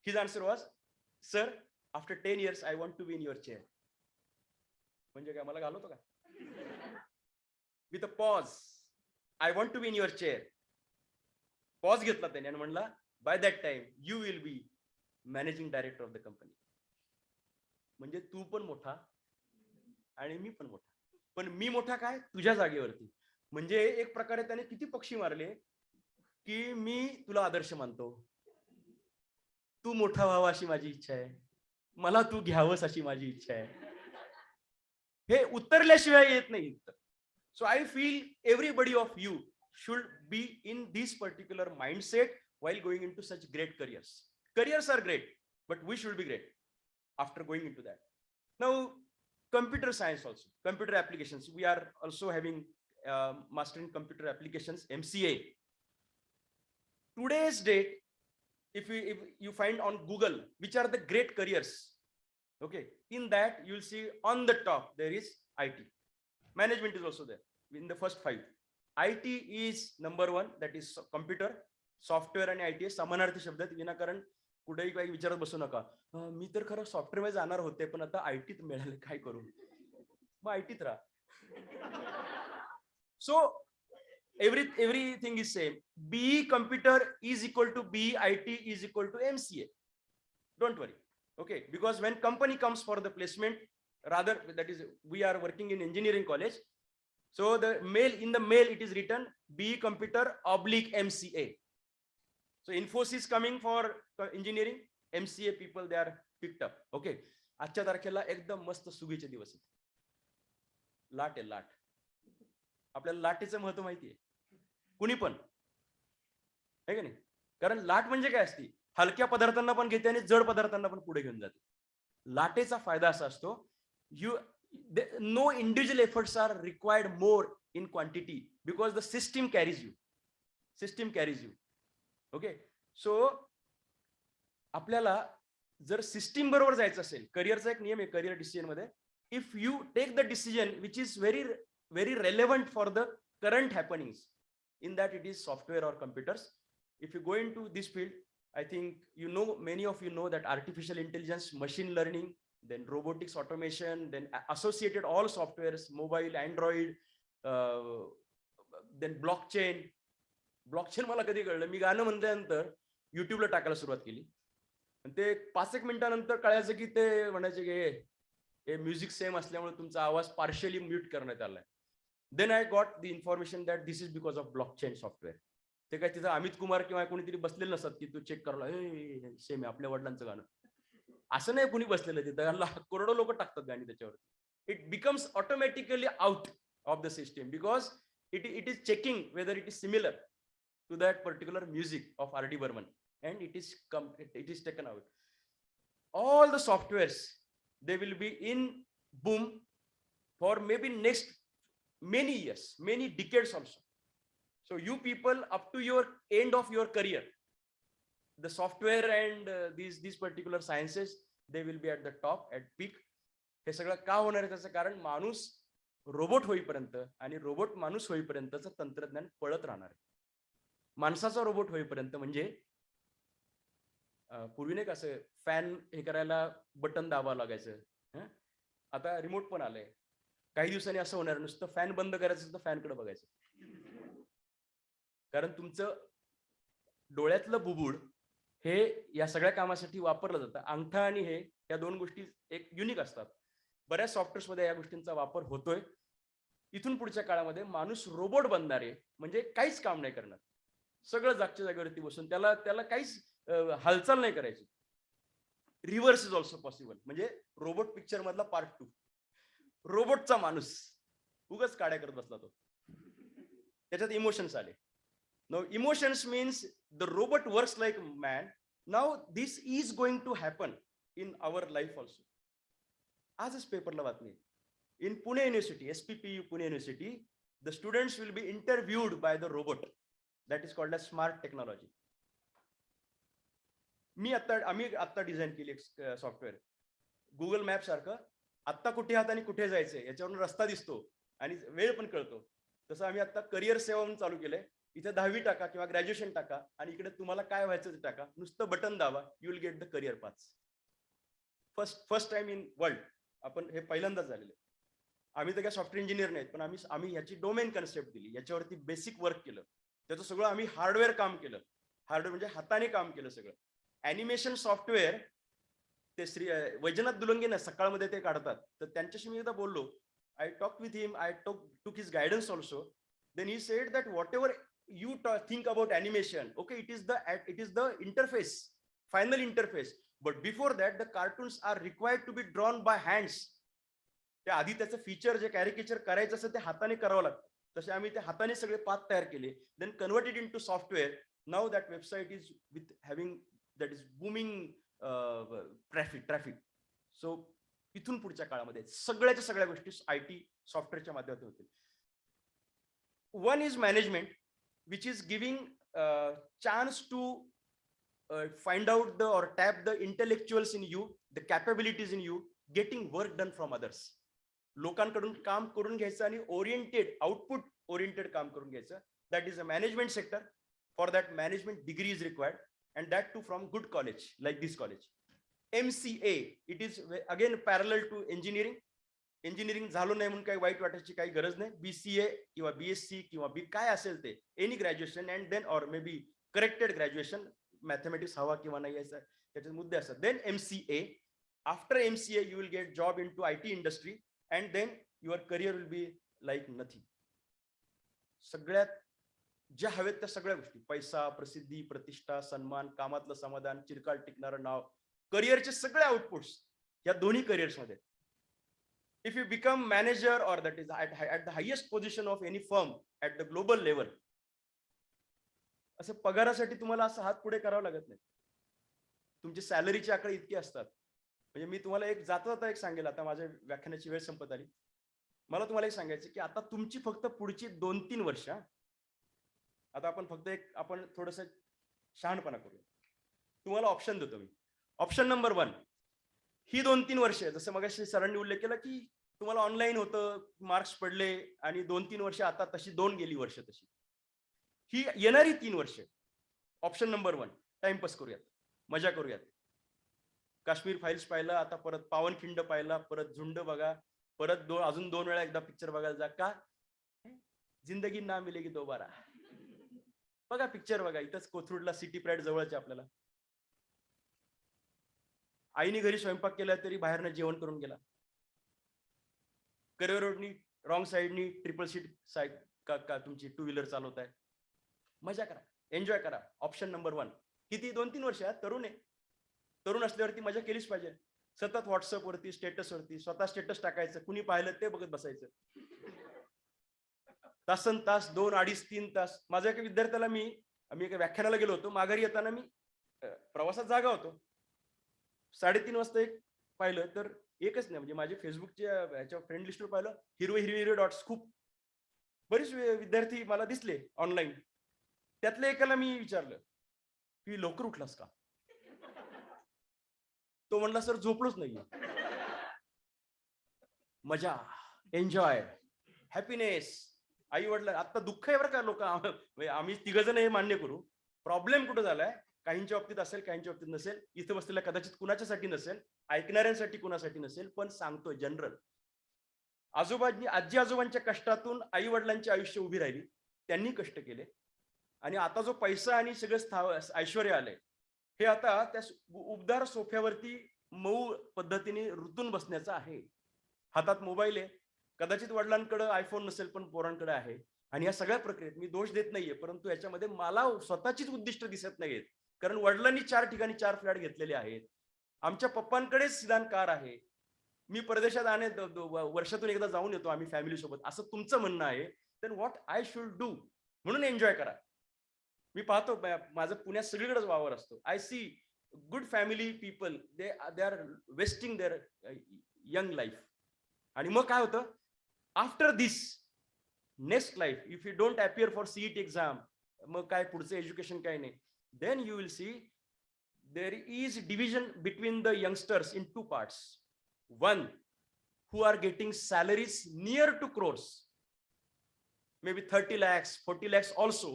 His answer was, sir, after 10 years I want to be in your chair. म्हणजे काय, मला घालवतो का? With a pause, I want to be in your chair. Pause घेतला त्याने आणि म्हणला, by that time you will be managing director of the company. म्हणजे तू पण मोठा आणि मी पण मोठा, पण मी मोठा काय, तुझ्या जागेवरती. म्हणजे एक प्रकारे त्याने किती पक्षी मारले की मी तुला आदर्श मानतो, तू मोठा व्हावा अशी माझी इच्छा आहे, मला तू घ्यावंस अशी माझी इच्छा आहे. हे उतरल्याशिवाय येत नाही. So I feel everybody of you should be in this particular mindset while going into such great careers. Careers are great, but we should be great after going into that. Now, computer science also, computer applications. We are also having master in computer applications, MCA. Today's date, if you find on Google which are the great careers, okay, in that you will see on the top there is IT. Management is also there in the first 5. IT is number 1, that is computer, software आणि IT समानार्थी शब्द आहेत. विनाकारण कुठेही काही विचारत बसू नका, मी तर खरं सॉफ्टवेअर मध्ये जाणार होते पण आता आयटीत मिळाले, काय करू, मग आयटीत राहा. सो everything is same. BE computer is equal to BE IT is equal to MCA. Don't worry, okay, because when company comes for the placement, rather, that is, we are working in engineering college. So the mail it is written BE computer / MCA. So Infosys coming for engineering, MCA people they are picked up. Okay, आजच्या तारखेला एकदम मस्त सुगीचे दिवस आहेत. लाट आहे, लाट. आपल्याला लाटेचं महत्व माहिती आहे, कुणी पण आहे का नाही? कारण लाट म्हणजे काय असते, हलक्या पदार्थांना पण घेते आणि जड पदार्थांना पण पुढे घेऊन जाते. लाटेचा फायदा असा असतो, no individual efforts are required more in quantity because the system carries you. Okay, so आपल्याला जर सिस्टीम बरोबर जायचं असेल, करिअरचा एक नियम आहे करिअर डिसिजन मध्ये, if you take the decision which is very relevant for the current happenings, in that it is software or computers. If you go into this field, I think many of you know that artificial intelligence, machine learning, then robotics, automation, then associated all softwares, mobile, Android, then blockchain. मला कधी कळलं, मी गाणं म्हणल्यानंतर युट्यूबला टाकायला सुरुवात केली, ते 5-1 मिनिटानंतर कळायचं की ते म्हणायचे की हे म्युझिक सेम असल्यामुळे तुमचा आवाज पार्शियली म्यूट करण्यात आलाय. Then I got the information that this is because of blockchain software. ते काय तिथं अमित कुमार किंवा कोणीतरी बसलेलं नसतात की तू चेक करायला हे सेम आहे आपल्या वडिलांचं गाणं. असं नाही कुणी बसलेलं तिथं. करोडो लोक टाकतात गाणी त्याच्यावर. It becomes automatically out of the system because it is checking whether it is similar to that particular music of R.D. Burman, and it is taken out. All the softwares, they will be in boom for maybe next many years, many decades also. So you people, up to your end of your career, the software and these particular sciences, they will be at the top, at peak. हे सगळं का होणार आहे? त्याचं कारण माणूस robot होईपर्यंत आणि robot माणूस होईपर्यंतचं तंत्रज्ञान पळत राहणार आहे. माणसाचा रोबोट होईपर्यंत म्हणजे पूर्वी नाही कसं फॅन हे करायला बटन दाबावं लागायचं, आता रिमोट पण आलंय. काही दिवसांनी असं होणार, नुसतं फॅन बंद करायचं तर फॅनकडे बघायचं. कारण तुमचं डोळ्यातलं बुबुळ हे या सगळ्या कामासाठी वापरलं जातं. अंगठा आणि हे या दोन गोष्टी एक युनिक असतात. बऱ्याच सॉफ्टवेअर्समध्ये या गोष्टींचा वापर होतोय. इथून पुढच्या काळामध्ये माणूस रोबोट बनणार आहे, म्हणजे काहीच काम नाही करणार. सगळं जागच्या जागेवरती बसून त्याला काहीच हालचाल नाही करायची. Reverse is also possible. म्हणजे रोबोट पिक्चर मधला पार्ट 2, रोबोटचा माणूस उगाच काड्या करत बसला तो. त्याच्यात इमोशन्स आले. Now emotions means the robot works like man. Now this is going to happen in our life also. आजच पेपरला बातमी. In Pune University, SPPU Pune University, the students will be interviewed by the robot. That is called as smart technology. आम्ही आता design केली software. Google map सारखं आत्ता कुठे आहात आणि कुठे जायचंय याच्यावरून रस्ता दिसतो आणि वेळ पण कळतो. तसं आम्ही आता करिअर सेवा म्हणून चालू केलंय. इथे 10वी टाका किंवा ग्रॅज्युएशन टाका आणि इकडे तुम्हाला काय व्हायचं ते टाका, नुसतं बटन दाबा, you will get the career path. First time in world आपण हे पहिल्यांदाच झालेलं. आम्ही तर काय सॉफ्टवेअर इंजिनियर नाहीत, पण आम्ही याची डोमेन कन्सेप्ट दिली, याच्यावरती बेसिक वर्क केलं. त्याचं सगळं आम्ही हार्डवेअर काम केलं. हार्डवेअर म्हणजे हाताने काम केलं सगळं. ॲनिमेशन सॉफ्टवेअर ते वैजनाथ दुलंगे ना सकाळमध्ये ते काढतात, तर त्यांच्याशी मी एकदा बोललो. I talk with him, I took his guidance also. Then he said that whatever you think about animation, okay, it is the interface, final interface, but before that the cartoons are required to be drawn by hands. त्या आधी त्याचं feature जे caricature करायचं असतं ते हाताने करावं लागतं. तसे आम्ही ते हाताने सगळे पाथ तयार केले, then converted into software. Now that website is with having that is booming traffic. So इथून पुढच्या काळामध्ये सगळ्या गोष्टी IT सॉफ्टवेअरच्या माध्यमातून होतील. One is management, which is giving chance to find out or tap the intellectuals in you, the capabilities in you, getting work done from others. लोकांकडून काम करून घ्यायचं आणि ओरिएंटेड, आउटपुट ओरिएंटेड काम करून घ्यायचं. That is a management sector. For that management degree is required, and that too from good college like this college. MCA, it is again parallel to engineering. Engineering झालं नाही म्हणून काही white वाटायची काही गरज नाही. BCA किंवा BSc किंवा काय असेल ते, any graduation, and then or maybe corrected graduation, mathematics हवा किंवा नाही याचा त्याचे मुद्दे असतात. Then MCA. After MCA you will get job into IT industry, and then your career will be like nothing. सगळ्यात ज्या हवेत त्या सगळ्या गोष्टी, पैसा, प्रसिद्धी, प्रतिष्ठा, सन्मान, कामातलं समाधान, चिरकाल टिकणारं नाव, करिअरचे सगळे आउटपुट्स या दोन्ही करिअर्समध्ये. If you become manager or that is at the highest position of any firm at the global level, असं पगारासाठी तुम्हाला असं हात पुढे करावं लागत नाही. तुमची सॅलरीचे आकडे इतके असतात. म्हणजे मी तुम्हाला एक जाता एक सांगेल, आता माझ्या व्याख्यानाची वेळ संपत आली. मला तुम्हाला एक सांगायचं की आता तुमची फक्त पुढची 2-3 वर्ष, आता आपण थोडंसं शहाणपणा करूया. तुम्हाला ऑप्शन देतो मी. ऑप्शन नंबर 1, ही 2-3 वर्ष, जसं मगाशी सरांनी उल्लेख केला की तुम्हाला ऑनलाईन होतं, मार्क्स पडले आणि 2-3 वर्ष, आता तशी 2 गेली वर्ष तशी. ही येणारी 3 वर्ष, ऑप्शन नंबर 1, टाइमपास करूयात, मजा करूयात. काश्मीर फाईल्स पाहिलं, आता परत पावनखिंड पाहिला, परत झुंड बघा, परत अजून 2 वेळा एकदा पिक्चर बघायला जा. का? जिंदगी ना मिलेगी दोबारा. बघा पिक्चर बघा, इथंच कोथरूडला सिटी प्राईड जवळच आपल्याला. आईने घरी स्वयंपाक केला तरी बाहेरनं जेवण करून गेला. करिअर रोडनी रॉंग साईडनी ट्रिपल सीट का तुमची 2 व्हीलर चालवताय, मजा करा. एन्जॉय करा. Option number 1. किती 2-3 वर्ष, तरुण आहे. तरुण असल्यावरती मजा केलीच पाहिजे. सतत व्हॉट्सअपवरती, स्टेटसवरती स्वतः स्टेटस टाकायचं, कुणी पाहिलं ते बघत बसायचं. तासन तास, 2, 2.5, 3 तास. माझ्या एका विद्यार्थ्याला आम्ही एका व्याख्यानाला गेलो होतो. माघारी येताना मी प्रवासात जागा होतो. 3:30 वाजता एक पाहिलं तर एकच नाही, म्हणजे माझे फेसबुकच्या ह्याच्या फ्रेंड लिस्टवर पाहिलं, हिरवे हिरवे हिरवे डॉट्स खूप. बरेच विद्यार्थी मला दिसले ऑनलाईन. त्यातल्या एकाला मी विचारलं की लवकर उठलास का? तो म्हणला सर झोपलोच नाहीये. मजा, एन्जॉय, हॅपीनेस. आई वडला आता दुःख आहे बरं का लोक, आम्ही 3 जण हे मान्य करू. प्रॉब्लेम कुठं झालाय, काहींच्या बाबतीत असेल, काहींच्या बाबतीत नसेल. इथं बसलेल्या कदाचित कुणाच्यासाठी नसेल, ऐकणाऱ्यांसाठी कुणासाठी नसेल, पण सांगतोय जनरल. आजी आजोबांच्या कष्टातून आई वडिलांची आयुष्य उभी राहिली. त्यांनी कष्ट केले आणि आता जो पैसा आणि सगळं ऐश्वर्य आलंय, हे आता त्या उबदार सोफ्यावरती मऊ पद्धतीने रुतून बसण्याचं आहे. हातात मोबाईल आहे. कदाचित वडिलांकडे आयफोन नसेल, पण पोरांकडे आहे. आणि या सगळ्या प्रक्रियेत मी दोष देत नाहीये, परंतु याच्यामध्ये मला स्वतःचीच उद्दिष्ट दिसत नाहीयेत. कारण वडिलांनी 4 ठिकाणी 4 फ्लॅट घेतलेले आहेत. आमच्या पप्पांकडेच सिदान कार आहे. मी परदेशात वर्षातून एकदा जाऊन येतो आम्ही फॅमिली सोबत, असं तुमचं म्हणणं आहे. Then what I should do? म्हणून एन्जॉय करा. मी पाहतो माझं पुण्यात सगळीकडेच वावर असतो. I see good family people, they are wasting their young life. आणि मग काय होतं after this next life, if you don't appear for CET exam, मग काय पुढचं एज्युकेशन काय नाही, then you will see there is division between the youngsters in 2 parts. One who are getting salaries near to crores, maybe 30 lakhs, 40 lakhs also,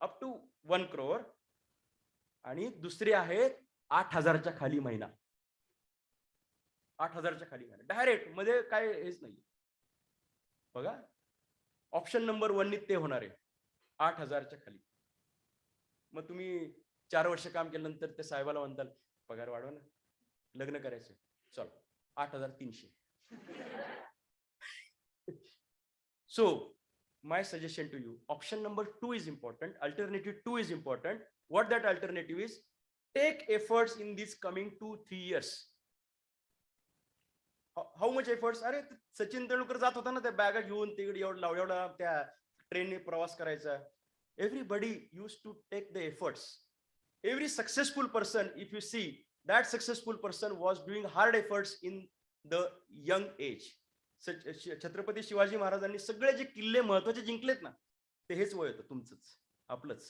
up to 1 crore. आणि दुसरे आहेत 8,000च्या खाली महिना. 8,000च्या खाली महिना डायरेक्ट, मध्ये काय हेच नाही बघा. ऑप्शन नंबर 1 ते होणार आहे 8,000च्या खाली. मग तुम्ही 4 वर्ष काम केल्यानंतर ते साहेबाला म्हणताल पगार वाढवा ना, लग्न करायचं, चल 8,300. So my suggestion to you, option number 2 is important, alternative 2 is important. What that alternative is, take efforts in these coming 2-3 years. How much efforts? अरे सचिन तेंडुलकर जात होता ना त्या बॅगा घेऊन तिकडे एवढा त्या ट्रेनने प्रवास करायचा. Everybody used to take the efforts. Every successful person, if you see, that successful person was doing hard efforts in the young age. Chhatrapati Shivaji महाराजांनी सगळे जे किल्ले महत्वाचे जिंकलेत ना, ते हेच वय होतं तुमचंच, आपलंच.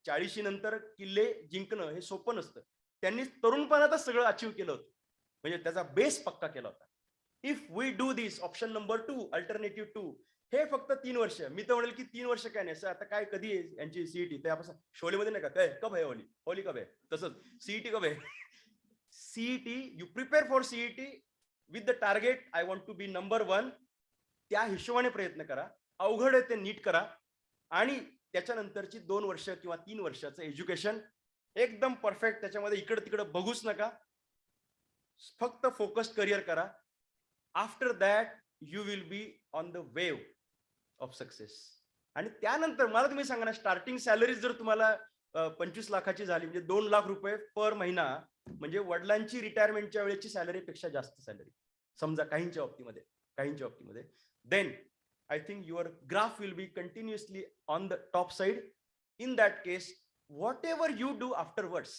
40 नंतर किल्ले जिंकणं हे सोपं नसतं. त्यांनी तरुणपणातच सगळं अचीव्ह केलं होतं, म्हणजे त्याचा बेस पक्का केला होता. If we do this, option number 2, alternative 2, हे फक्त 3 वर्ष. मी तर म्हणेल की 3 वर्ष काय नाही सर, आता काय कधी आहे यांची सीईटी, ते आपण शोलेमध्ये नाही का, काय कब आहे होली कब आहे, तसंच सीईटी कब आहे. CET, you prepare for CET with the target I want to be number 1. त्या हिशोबाने प्रयत्न करा. अवघड आहे ते नीट करा. आणि त्याच्यानंतरची 2 वर्ष किंवा 3 वर्षाचं एज्युकेशन एकदम परफेक्ट, त्याच्यामध्ये इकडं तिकडं बघूच नका, फक्त फोकस्ड करिअर करा. After that you will be on the wave of success. आणि त्यानंतर मला तुम्ही सांगा ना, स्टार्टिंग सॅलरी जर तुम्हाला 25 लाखाची झाली, म्हणजे 2 लाख रुपये पर महिना, म्हणजे वडिलांची रिटायरमेंटच्या वेळेची सॅलरीपेक्षा जास्त सॅलरी समजा काहींच्या बाबतीमध्ये, then I think your graph will be continuously on the top side. In that case whatever you do afterwards,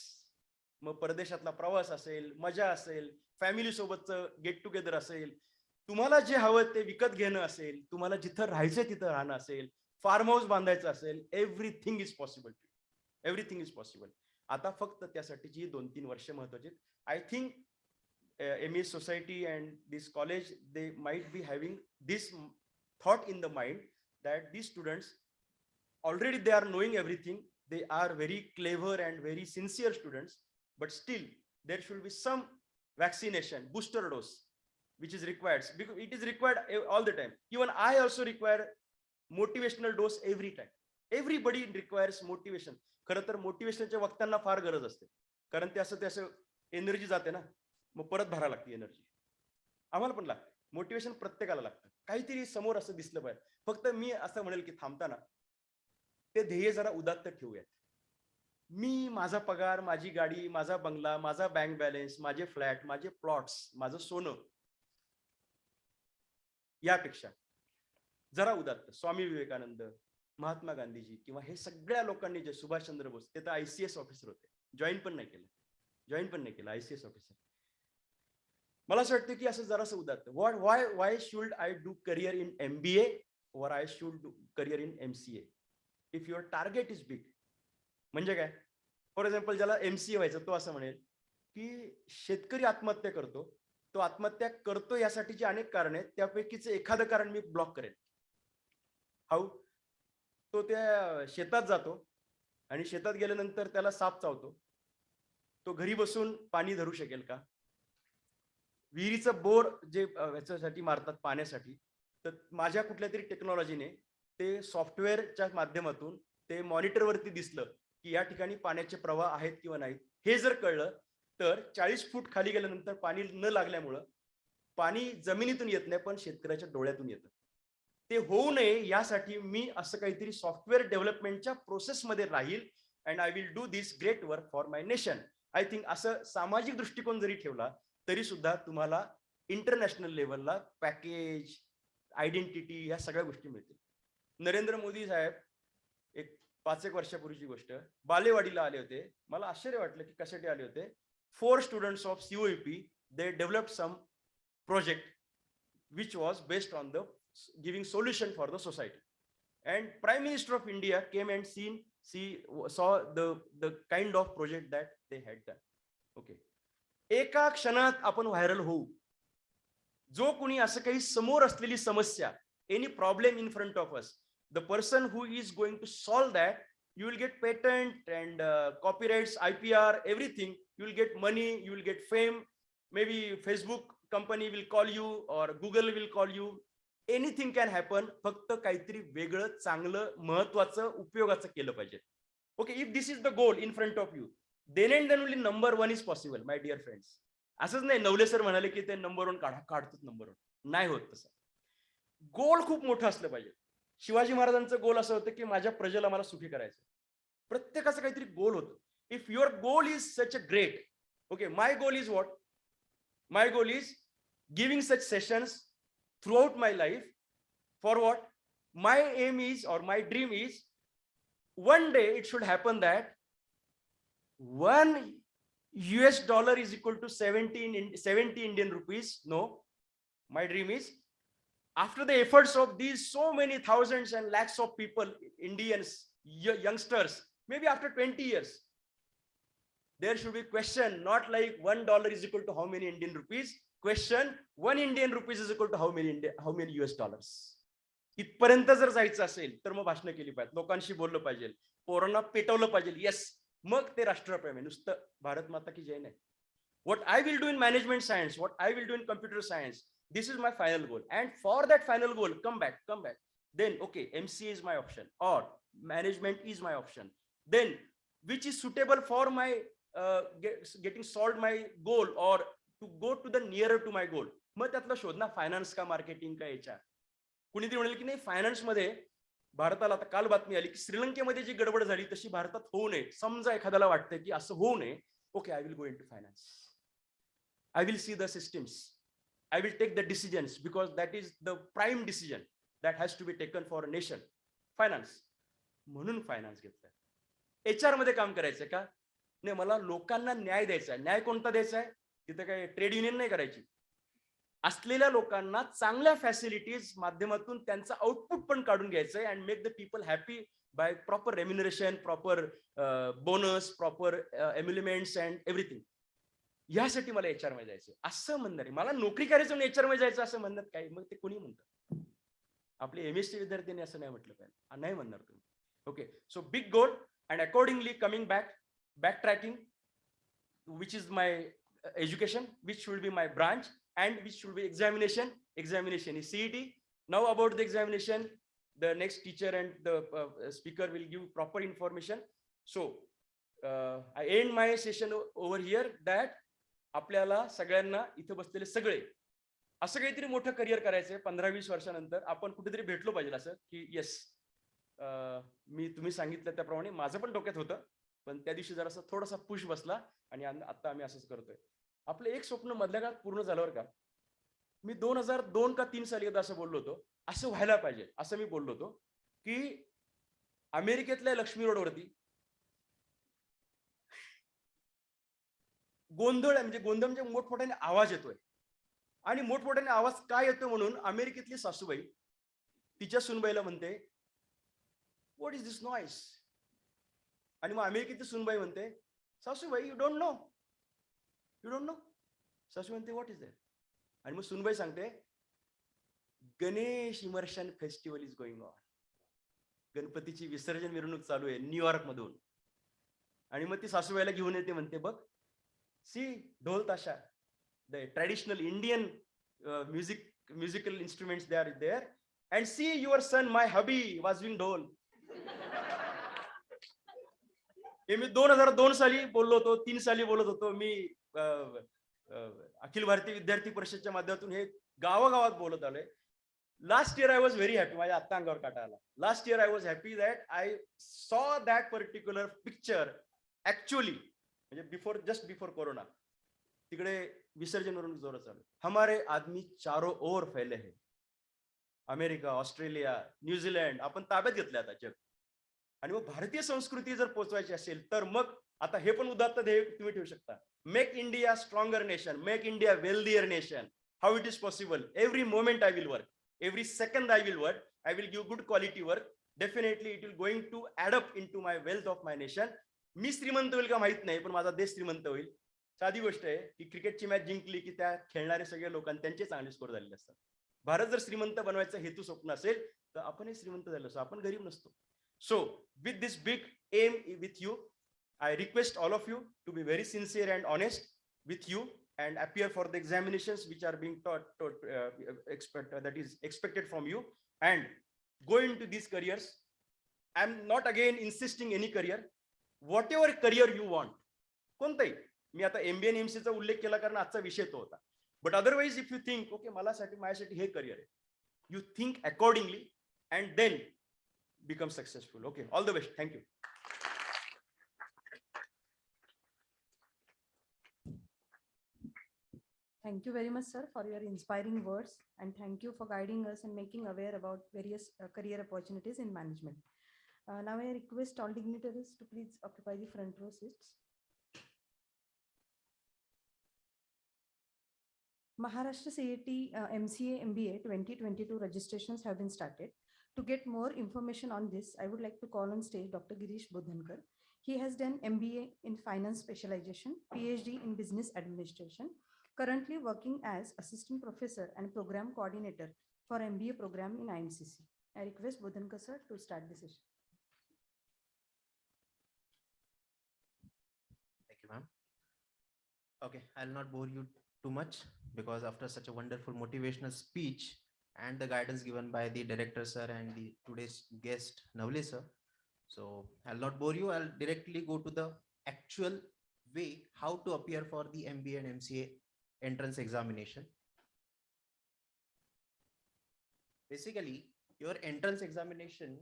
मग परदेशातला प्रवास असेल, मजा असेल, फॅमिली सोबतचं गेट टुगेदर असेल, तुम्हाला जे हवं ते विकत घेणं असेल, तुम्हाला जिथं राहायचं तिथं राहणं असेल, फार्म हाऊस बांधायचं असेल, everything is possible. Everything is possible. आता फक्त त्यासाठीची 2-3 वर्ष महत्वाची. I think MA society and this college, they might be having this thought in the mind that these students already they are knowing everything, they are very clever and very sincere students, but still there should be some vaccination, booster dose which is required, because it is required all the time. Even I also require motivational dose every time. Everybody requires motivation. खरं तर मोटिवेशनच्या वक्तांना फार गरज असते, कारण ते असं energy जाते ना, मग परत भरायला लागते एनर्जी. आम्हाला पण लागते मोटिवेशन, प्रत्येकाला लागतं. काहीतरी समोर असं दिसलं पाहिजे. फक्त मी असं म्हणेल की थांबताना ते ध्येय जरा उदात्त ठेवूयात. मी, माझा पगार, माझी गाडी, माझा बंगला, माझा बँक बॅलन्स, माझे फ्लॅट, माझे प्लॉट्स, माझं सोनं, यापेक्षा जरा उदात्त स्वामी विवेकानंद, महात्मा गांधीजी किंवा हे सगळ्या लोकांनी जे, सुभाषचंद्र बोस, ते तर ICS ऑफिसर होते, जॉईन पण नाही केलं ICS ऑफिसर. मला असं वाटतं की असं जरासं उदात्त, why should I do career in MBA or I should do career in MCA if your target is big. म्हणजे काय, फॉर एक्झाम्पल ज्याला MCA व्हायचं तो असं म्हणेल की शेतकरी आत्महत्या करतो, तो आत्महत्या करतो यासाठीची अनेक कारण आहेत, त्यापैकीच एखादं कारण मी ब्लॉक करेन. हाऊ? तो त्या शेतात जातो आणि शेतात गेल्यानंतर त्याला साप चावतो, तो घरी बसून पाणी धरू शकेल का? विहिरीचं बोर जे ह्याच्यासाठी मारतात पाण्यासाठी, तर माझ्या कुठल्या तरी टेक्नॉलॉजीने ते सॉफ्टवेअरच्या माध्यमातून ते मॉनिटरवरती दिसलं की या ठिकाणी पाण्याचे प्रवाह आहेत किंवा नाहीत. हे जर कळलं तर 40 फूट खाली गेल्यानंतर पाणी न लागल्यामुळं पाणी जमिनीतून येत नाही, पण शेतकऱ्याच्या डोळ्यातून येतं. ते होऊ नये यासाठी मी असं काहीतरी सॉफ्टवेअर डेव्हलपमेंटच्या प्रोसेसमध्ये राहील and I will do this great work for my nation. I think असं सामाजिक दृष्टिकोन जरी ठेवला तरी सुद्धा तुम्हाला इंटरनॅशनल लेवलला पॅकेज, आयडेंटिटी, ह्या सगळ्या गोष्टी मिळतील. नरेंद्र मोदी साहेब एक 5-1 वर्षापूर्वीची गोष्ट, बालेवाडीला आले होते. मला आश्चर्य वाटलं की कशासाठी आले होते. 4 students of COEP they developed some project which was based on the giving solution for the society, and Prime Minister of India came and saw the kind of project that they had done. Okay, एका क्षणात आपण viral होऊ. जो कोणी असं काही समोर असलेली समस्या, any problem in front of us, the person who is going to solve that, you will get patent and copyrights, IPR, everything. You will get money, you will get fame. Maybe Facebook company will call you or Google will call you. Anything can happen. फक्त काहीतरी वेगळं, चांगलं, महत्वाचं, उपयोगाचं केलं पाहिजे. Okay, if this is the goal in front of you, then and then only number 1 is possible, my dear friends. असंच नाही नवले सर म्हणाले की ते नंबर 1 काढतात नंबर 1. नाही होत तसं. गोल खूप मोठं असलं पाहिजे. शिवाजी महाराजांचं गोल असं होतं की माझ्या प्रजेला मला सुखी करायचं. प्रत्येकाचं काहीतरी गोल होतं. If your goal is such a great, okay, my goal is what? My goal is giving such sessions throughout my life. For what? My aim is or my dream is one day it should happen that $1 is equal to 70 Indian rupees. No, my dream is, after the efforts of these so many thousands and lakhs of people, Indians, youngsters, maybe after 20 years, there should be question not like $1 is equal to how many Indian rupees. Question, 1 Indian rupees is equal to how many US dollars. इथपर्यंत जर जायचं असेल तर मग भाषणं केली पाहिजे, लोकांशी बोललं पाहिजे, पोरांना पेटवलं पाहिजे. येस, मग ते राष्ट्रप्रेम आहे. नुसतं भारत माता की जय नाही. What I will do in management science, what I will do in computer science, this is my final goal. And for that final goal, come back. Then, okay, MCA is my option or management is my option. Then, which is suitable for my getting solved my goal or to go to the nearer to my goal. मग त्यातलं शोधना, finance का, marketing का, HR. कुणीतरी म्हणाले की नाही फायनान्समध्ये भारताला, आता काल बातमी आली की श्रीलंकेमध्ये जी गडबड झाली तशी भारतात होऊ नये. समजा एखाद्याला वाटतंय की असं होऊ नये, okay, I will go into finance. I will see the systems. I will take the decisions because that is the prime decision that has to be taken for a nation. Finance. म्हणून finance घेतलाय. HR मध्ये काम करायचंय का? नाही, मला लोकांना न्याय द्यायचा आहे. न्याय कोणता द्यायचा आहे? तिथे काय ट्रेड युनियन नाही करायची. असलेल्या लोकांना चांगल्या फॅसिलिटीज माध्यमातून त्यांचं आउटपुट पण काढून घ्यायचंय and make the people happy by proper remuneration, proper bonus, proper emoluments and everything. यासाठी मला HR मध्ये जायचं असं म्हणणार आहे. मला नोकरी करायचं म्हणून HR मध्ये जायचं असं म्हणतात काय? मग ते कोणी म्हणतं? आपले MSc विद्यार्थ्यांनी असं नाही म्हटलं पाहिजे, नाही म्हणणार तुम्ही. Okay, so big goal and accordingly coming back tracking, which is my education, which should be my branch, and which should be examination. Examination is CET. Now about the examination, the next teacher and the speaker will give proper information. So I end my session over here that आपल्याला सगळ्यांना इथे बसलेले सगळे असं काहीतरी मोठं career करायचंय. 15-20 वर्षानंतर आपण कुठेतरी भेटलो पाहिजे असं की येस, मी तुम्ही सांगितलं त्याप्रमाणे माझं पण डोक्यात होतं, पण त्या दिवशी जरासा थोडासा पुश बसला आणि आता आम्ही असंच करतोय. आपलं एक स्वप्न मधल्या काळात पूर्ण झाल्यावर का, मी 2002 का 3 साली एकदा असं बोललो होतो, असं व्हायला पाहिजे असं मी बोललो होतो, की अमेरिकेतल्या लक्ष्मी रोडवरती गोंधळ म्हणजे मोठमोठ्याने आवाज येतोय. आणि मोठमोठ्याने आवाज काय येतो म्हणून अमेरिकेतली सासूबाई तिच्या सुनबाईला म्हणते, व्हॉट इज दिस नॉईस? आणि मग अमेरिकेतली सुनबाई म्हणते, सासूबाई you don't know, you don't know. सासू म्हणते, व्हॉट इज दॅट? आणि मग सुनबाई सांगते, Ganesh immersion festival is going on. गणपतीची विसर्जन मिरवणूक चालू आहे न्यूयॉर्क मधून. आणि मग ती सासूबाईला घेऊन येते, म्हणते, बघ, सी, ढोल ताशा, the traditional Indian musical instruments they are there, and see your son, my hubby, वाजविंग ढोल. हे मी 2002 साली बोललो होतो, 3 साली बोलत होतो मी. अखिल भारतीय विद्यार्थी परिषदच्या माध्यमातून हे गावागावात बोलत आलोय. Last year I was very happy. माझ्या आत्ता अंगावर काटा आला. Last year I was happy that I saw that particular picture actually, म्हणजे जस्ट बिफोर कोरोना. तिकडे विसर्जन वरून जोरात चालू. हमारे आदमी चारों ओर फैले हैं. अमेरिका, ऑस्ट्रेलिया, न्यूझीलंड आपण ताब्यात घेतले आता जग. आणि मग भारतीय संस्कृती जर पोहोचवायची असेल तर मग आता हे पण उदात्त ध्येय तुम्ही ठेवू शकता. Make India stronger nation, make India wealthier nation. How it is possible? Every moment I will work, every second I will work, I will give good quality work. Definitely it will going to add up into my wealth of my nation. मी श्रीमंत होईल का माहित नाही, पण माझा देश श्रीमंत होईल. साधी गोष्ट आहे की क्रिकेटची मॅच जिंकली की त्या खेळणारे सगळे लोकांना त्यांचे चांगले स्कोर झालेले असतात. भारत जर श्रीमंत बनवायचा हेतू स्वप्न असेल तर आपणही श्रीमंत झालो असतो, आपण गरीब नसतो. So with this big aim with you, I request all of you to be very sincere and honest with you and appear for the examinations which are being that is expected from you, and go into these careers. I'm not again insisting any career, whatever career you want. कोणताही. मी आता MBA आणि MC चा उल्लेख केला कारण आजचा विषय तो होता. But otherwise if you think okay माझ्यासाठी हे करिअर आहे, you think accordingly and then become successful. Okay, all the best. Thank you. Thank you very much, sir, for your inspiring words, and thank you for guiding us and making aware about various career opportunities in management. Now I request all dignitaries to please occupy the front row seats. Maharashtra CET MCA MBA 2022 registrations have been started. To get more information on this, I would like to call on stage Dr. Girish Bodhankar. He has done MBA in finance specialization, PhD in business administration, currently working as assistant professor and program coordinator for MBA program in IMCC. I request Bodhankar sir to start the session. Thank you, ma'am. Okay, I'll not bore you too much because after such a wonderful motivational speech and the guidance given by the director sir and the today's guest Navle sir, so I'll not bore you. I'll directly go to the actual way how to appear for the MBA and MCA entrance examination. Basically, your entrance examination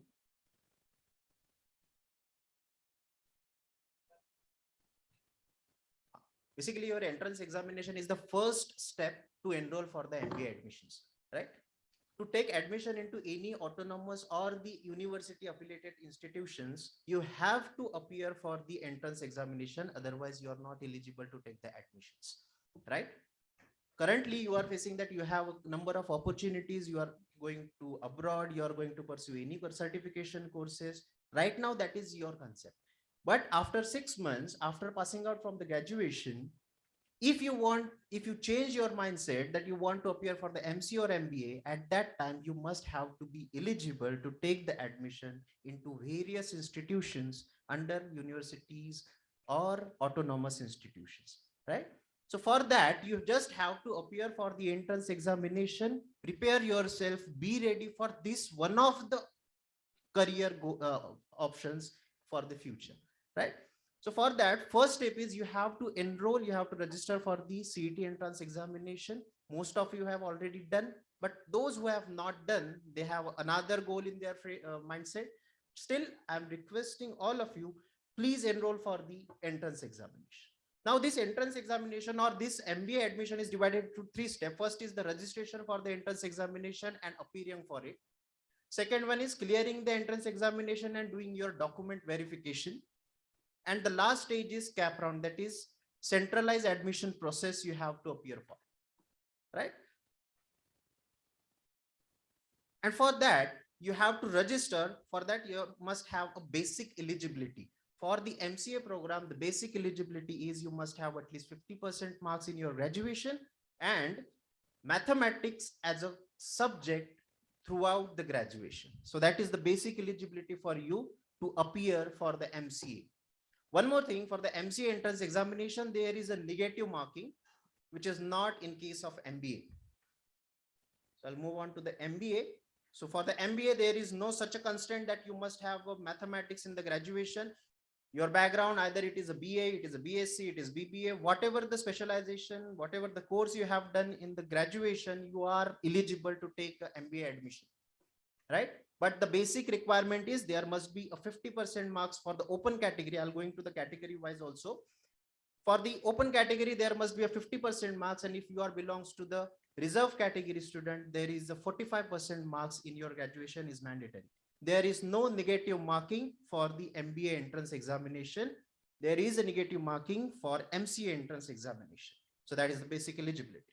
is the first step to enroll for the MBA admissions, right? To take admission into any autonomous or the university affiliated institutions, you have to appear for the entrance examination. Otherwise, you are not eligible to take the admissions, right? Currently, you are facing that you have a number of opportunities. You are going to abroad, you are going to pursue any certification courses. Right now, that is your concept. But after 6 months, after passing out from the graduation, if you change your mindset that you want to appear for the MC or MBA, at that time, you must have to be eligible to take the admission into various institutions under universities or autonomous institutions, right? So for that, you just have to appear for the entrance examination, prepare yourself, be ready for this one of the career options for the future, right? So for that, first step is you have to enroll, you have to register for the CET entrance examination. Most of you have already done, but those who have not done, they have another goal in their mindset. still I'm requesting all of you, please enroll for the entrance examination. Now this entrance examination or this MBA admission is divided into 3 steps. First is the registration for the entrance examination and appearing for it. Second one is clearing the entrance examination and doing your document verification. And the last stage is cap round, that is centralized admission process you have to appear for, right? And for that, you have to register. For that, you must have a basic eligibility. For the MCA program, the basic eligibility is you must have at least 50% marks in your graduation and mathematics as a subject throughout the graduation. So that is the basic eligibility for you to appear for the MCA. One more thing, for the MCA entrance examination, there is a negative marking, which is not in case of MBA. So I'll move on to the MBA. So for the MBA, there is no such a constraint that you must have a mathematics in the graduation. Your background, either it is a BA, it is a BSc, it is BBA, whatever the specialization, whatever the course you have done in the graduation, you are eligible to take a MBA admission, right? But the basic requirement is there must be a 50% marks for the open category. I'll go into the category wise also. For the open category, there must be a 50% marks. And if you are belongs to the reserve category student, there is a 45% marks in your graduation is mandatory. There is no negative marking for the MBA entrance examination. There is a negative marking for MCA entrance examination. So that is the basic eligibility.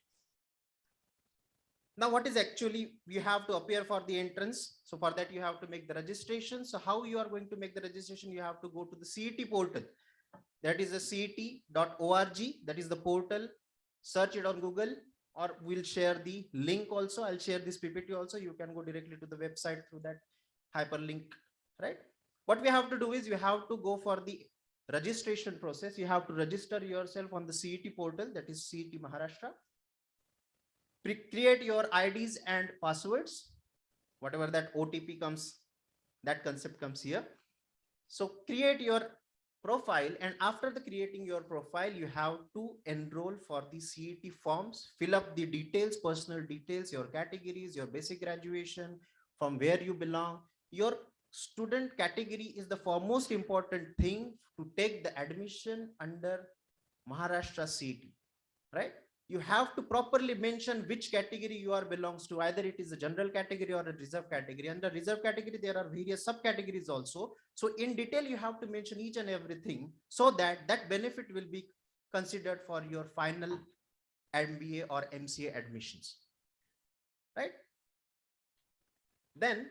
Now, what is actually you have to appear for the entrance? So for that, you have to make the registration. So how you are going to make the registration? You have to go to the CET portal. That is the cet.org. That is the portal. Search it on Google, or we'll share the link also. I'll share this PPT also. You can go directly to the website through that hyperlink, right? What we have to do is you have to go for the registration process. You have to register yourself on the CET portal, that is CET Maharashtra. Create your IDs and passwords, whatever that OTP comes, that concept comes here. So create your profile, and after the creating your profile, you have to enroll for the CET forms, fill up the details, personal details, your categories, your basic graduation, from where you belong. Your student category is the foremost important thing to take the admission under Maharashtra CET, right? You have to properly mention which category you are belongs to. Either it is a general category or a reserve category. Under reserve category, there are various subcategories also. So in detail, you have to mention each and everything so that that benefit will be considered for your final MBA or MCA admissions, right? Then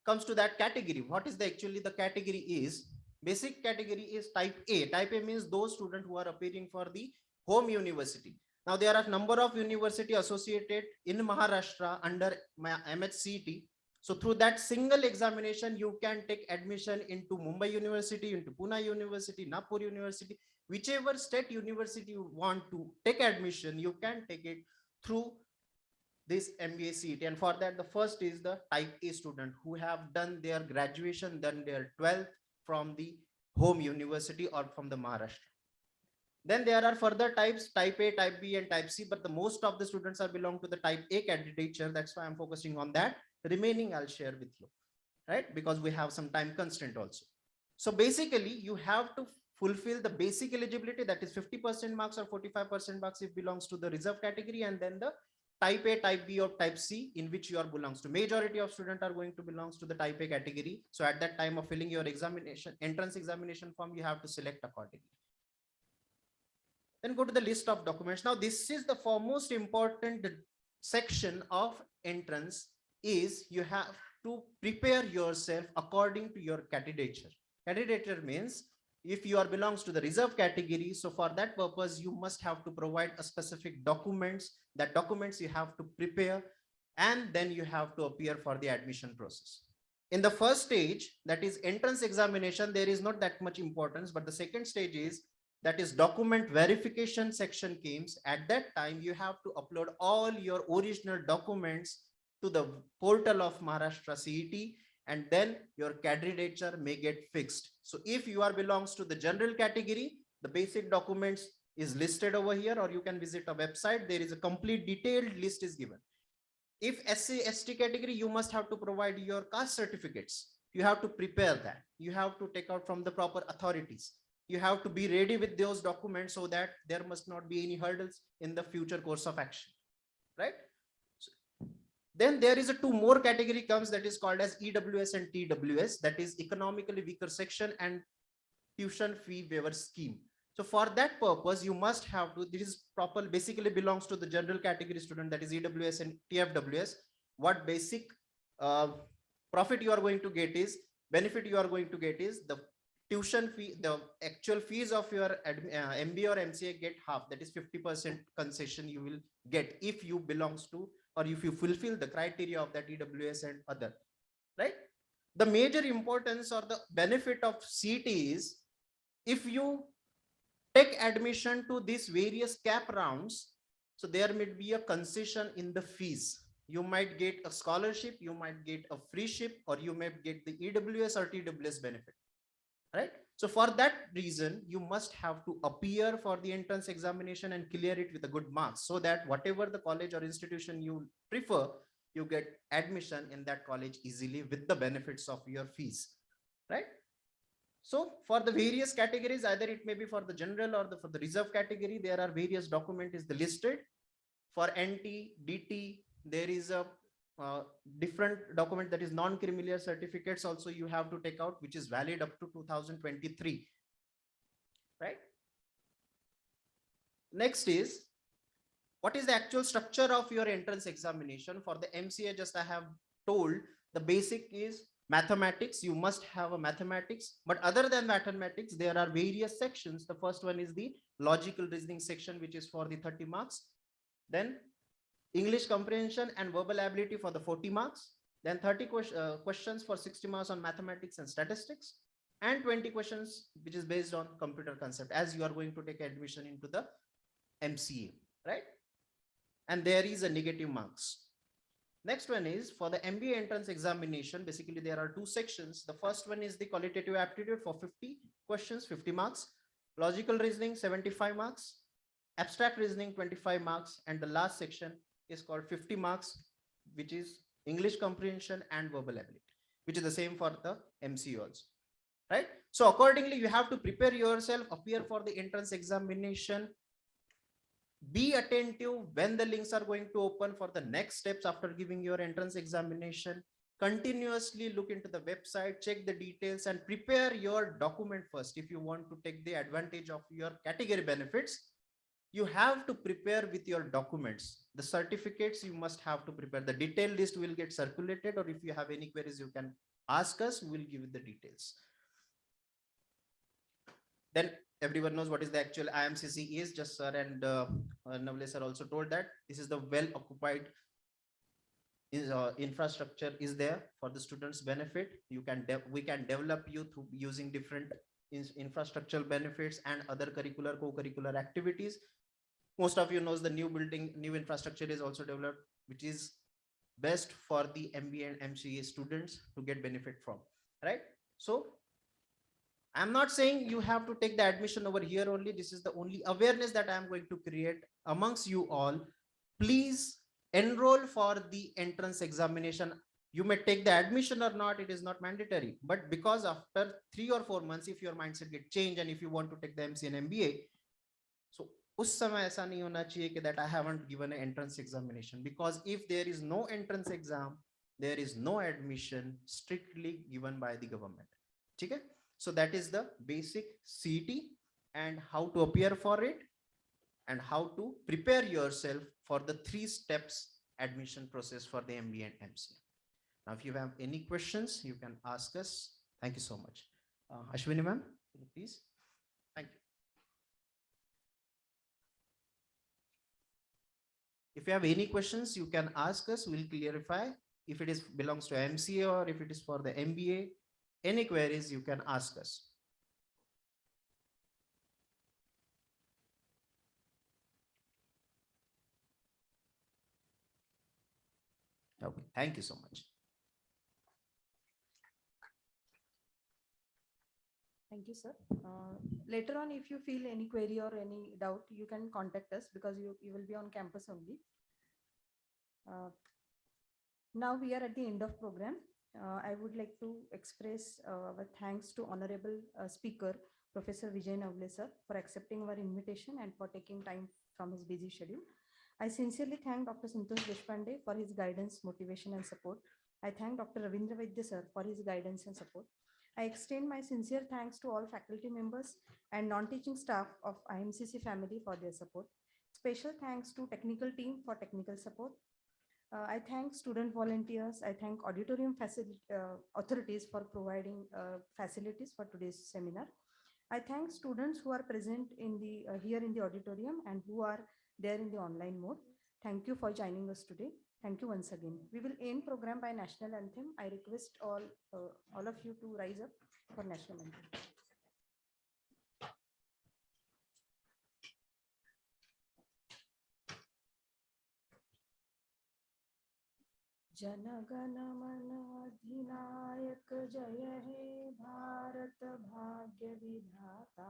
comes to that category. What is the actually the category is? Basic category is type A. Type A means those students who are appearing for the home university. Now there are a number of university associated in Maharashtra under MHCET. So through that single examination, you can take admission into Mumbai University, into Pune University, Nagpur University, whichever state university you want to take admission, you can take it through this MBA CET. And for that, the first is the type A student who have done their graduation, done their 12th from the home university or from the Maharashtra. Then there are further types, type A, type B, and type C, but the most of the students are belong to the type A candidature. That's why I'm focusing on that. The remaining I'll share with you, right? Because we have some time constraint also. So basically, you have to fulfill the basic eligibility, that is 50% marks or 45% marks if belongs to the reserve category, and then the type A, type B, or type C in which you are belongs to. Majority of students are going to belongs to the type A category. So at that time of filling your examination, entrance examination form, you have to select accordingly. Then go to the list of documents. Now this is the foremost important section of entrance, is you have to prepare yourself according to your candidature. Candidature means if you are belongs to the reserve category, so for that purpose, you must have to provide a specific documents. That documents you have to prepare, and then you have to appear for the admission process. In the first stage, that is entrance examination, there is not that much importance, but the second stage is, that is document verification section comes. At that time, you have to upload all your original documents to the portal of Maharashtra CET, and then your candidature may get fixed. So if you are belongs to the general category, the basic documents is listed over here, or you can visit a website. There is a complete detailed list is given. If SC ST category, you must have to provide your caste certificates. You have to prepare that. You have to take out from the proper authorities. You have to be ready with those documents so that there must not be any hurdles in the future course of action, right? So then there is a two more category comes, that is called as EWS and TWS, that is economically weaker section and tuition fee waiver scheme. So for that purpose, you must have to, this is proper, basically belongs to the general category student, that is EWS and TFWS. What basic profit you are going to get is, benefit you are going to get is the tuition fee, the actual fees of your MBA or MCA get half, that is 50% concession you will get if you belongs to, or if you fulfill the criteria of that EWS and other, right? The major importance or the benefit of CT is, if you take admission to these various cap rounds, so there may be a concession in the fees. You might get a scholarship, you might get a free ship, or you may get the EWS or TWS benefit, right? So for that reason, you must have to appear for the entrance examination and clear it with a good marks, so that whatever the college or institution you prefer, you get admission in that college easily with the benefits of your fees, right? So for the various categories, either it may be for the general or for the reserve category, there are various document is listed. For NT, DT, there is a different document, that is non-criminal certificates also you have to take out, which is valid up to 2023, right? Next is, what is the actual structure of your entrance examination? For the MCA, just I have told, the basic is mathematics. You must have a mathematics, but other than mathematics, there are various sections. The first one is the logical reasoning section, which is for the 30 marks. Then English comprehension and verbal ability for the 40 marks. Then 30 questions for 60 marks on mathematics and statistics, and 20 questions which is based on computer concept, as you are going to take admission into the MCA, right? And there is a negative marks. Next one is for the MBA entrance examination. Basically, there are two sections. The first one is the qualitative aptitude for 50 questions, 50 marks. Logical reasoning, 75 marks. Abstract reasoning, 25 marks. And the last section is called 50 marks, which is English comprehension and verbal ability, which is the same for the MCA also, right? So accordingly, you have to prepare yourself, appear for the entrance examination. Be attentive when the links are going to open for the next steps after giving your entrance examination. Continuously look into the website, check the details, and prepare your document first. If you want to take the advantage of your category benefits, you have to prepare with your documents. The certificates you must have to prepare. The detailed list will get circulated, or if you have any queries, you can ask us, we'll give you the details. Then everyone knows what is the actual IMCC is. Just sir and Navle sir also told that this is the well occupied infrastructure is there for the students benefit. You can we can develop you through using different infrastructural benefits and other curricular co-curricular activities. Most of you knows the new building, new infrastructure is also developed, which is best for the MBA and MCA students to get benefit from, right? So I'm not saying you have to take the admission over here only. This is the only awareness that I'm going to create amongst you all. Please enroll for the entrance examination. You may take the admission or not, it is not mandatory. But because after 3 or 4 months, if your mindset get changed and if you want to take the MCA and MBA, so उस समय ऐसा नहीं होना चाहिए कि that I haven't given an entrance examination, because if there is no entrance exam, there is no admission strictly given by the government. Okay? So that is the basic CET and how to appear for it and how to prepare yourself for the 3 steps admission process for the MBA and MCA. Now, if you have any questions, you can ask us. Thank you so much. Ashwini ma'am, please. Thank you. If you have any questions, you can ask us. We'll clarify if it is belongs to MCA or if it is for the MBA. Any queries you can ask us. Okay, thank you so much. Thank you, sir. Later on, if you feel any query or any doubt, you can contact us because you will be on campus only. Now we are at the end of program. I would like to express our thanks to Honorable Speaker, Professor Vijay Navle sir, for accepting our invitation and for taking time from his busy schedule. I sincerely thank Dr. Santosh Deshpande for his guidance, motivation, and support. I thank Dr. Ravindra Vaidya sir for his guidance and support. I extend my sincere thanks to all faculty members and non-teaching staff of IMCC family for their support. Special thanks to technical team for technical support. I thank student volunteers. I thank auditorium authorities for providing facilities for today's seminar. I thank students who are present in the here in the auditorium and who are there in the online mode. Thank you for joining us today. Thank you once again. We will end program by national anthem. I request all of you to rise up for national anthem. जनगण मन अधिनायक जय हे भारत भाग्य विधाता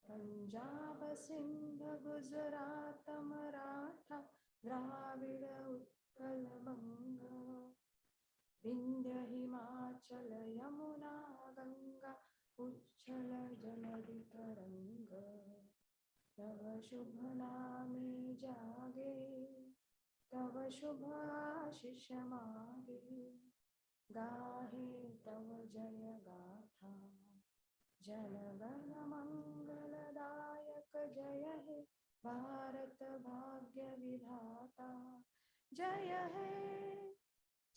पंजाब सिंध गुजरात मराठा द्राविड उत्कल बंग विंध्य हिमाचल यमुना गंगा उच्छल जलधि तरंग तव शुभ नामे जागे तव शुभ आशीष मागे गाहे तव जय गाथा जनगण मंगलदायक जय हे भारत भाग्य विधाता जय हे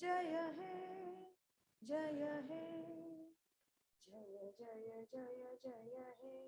जय हे जय हे जय जय जय जय हे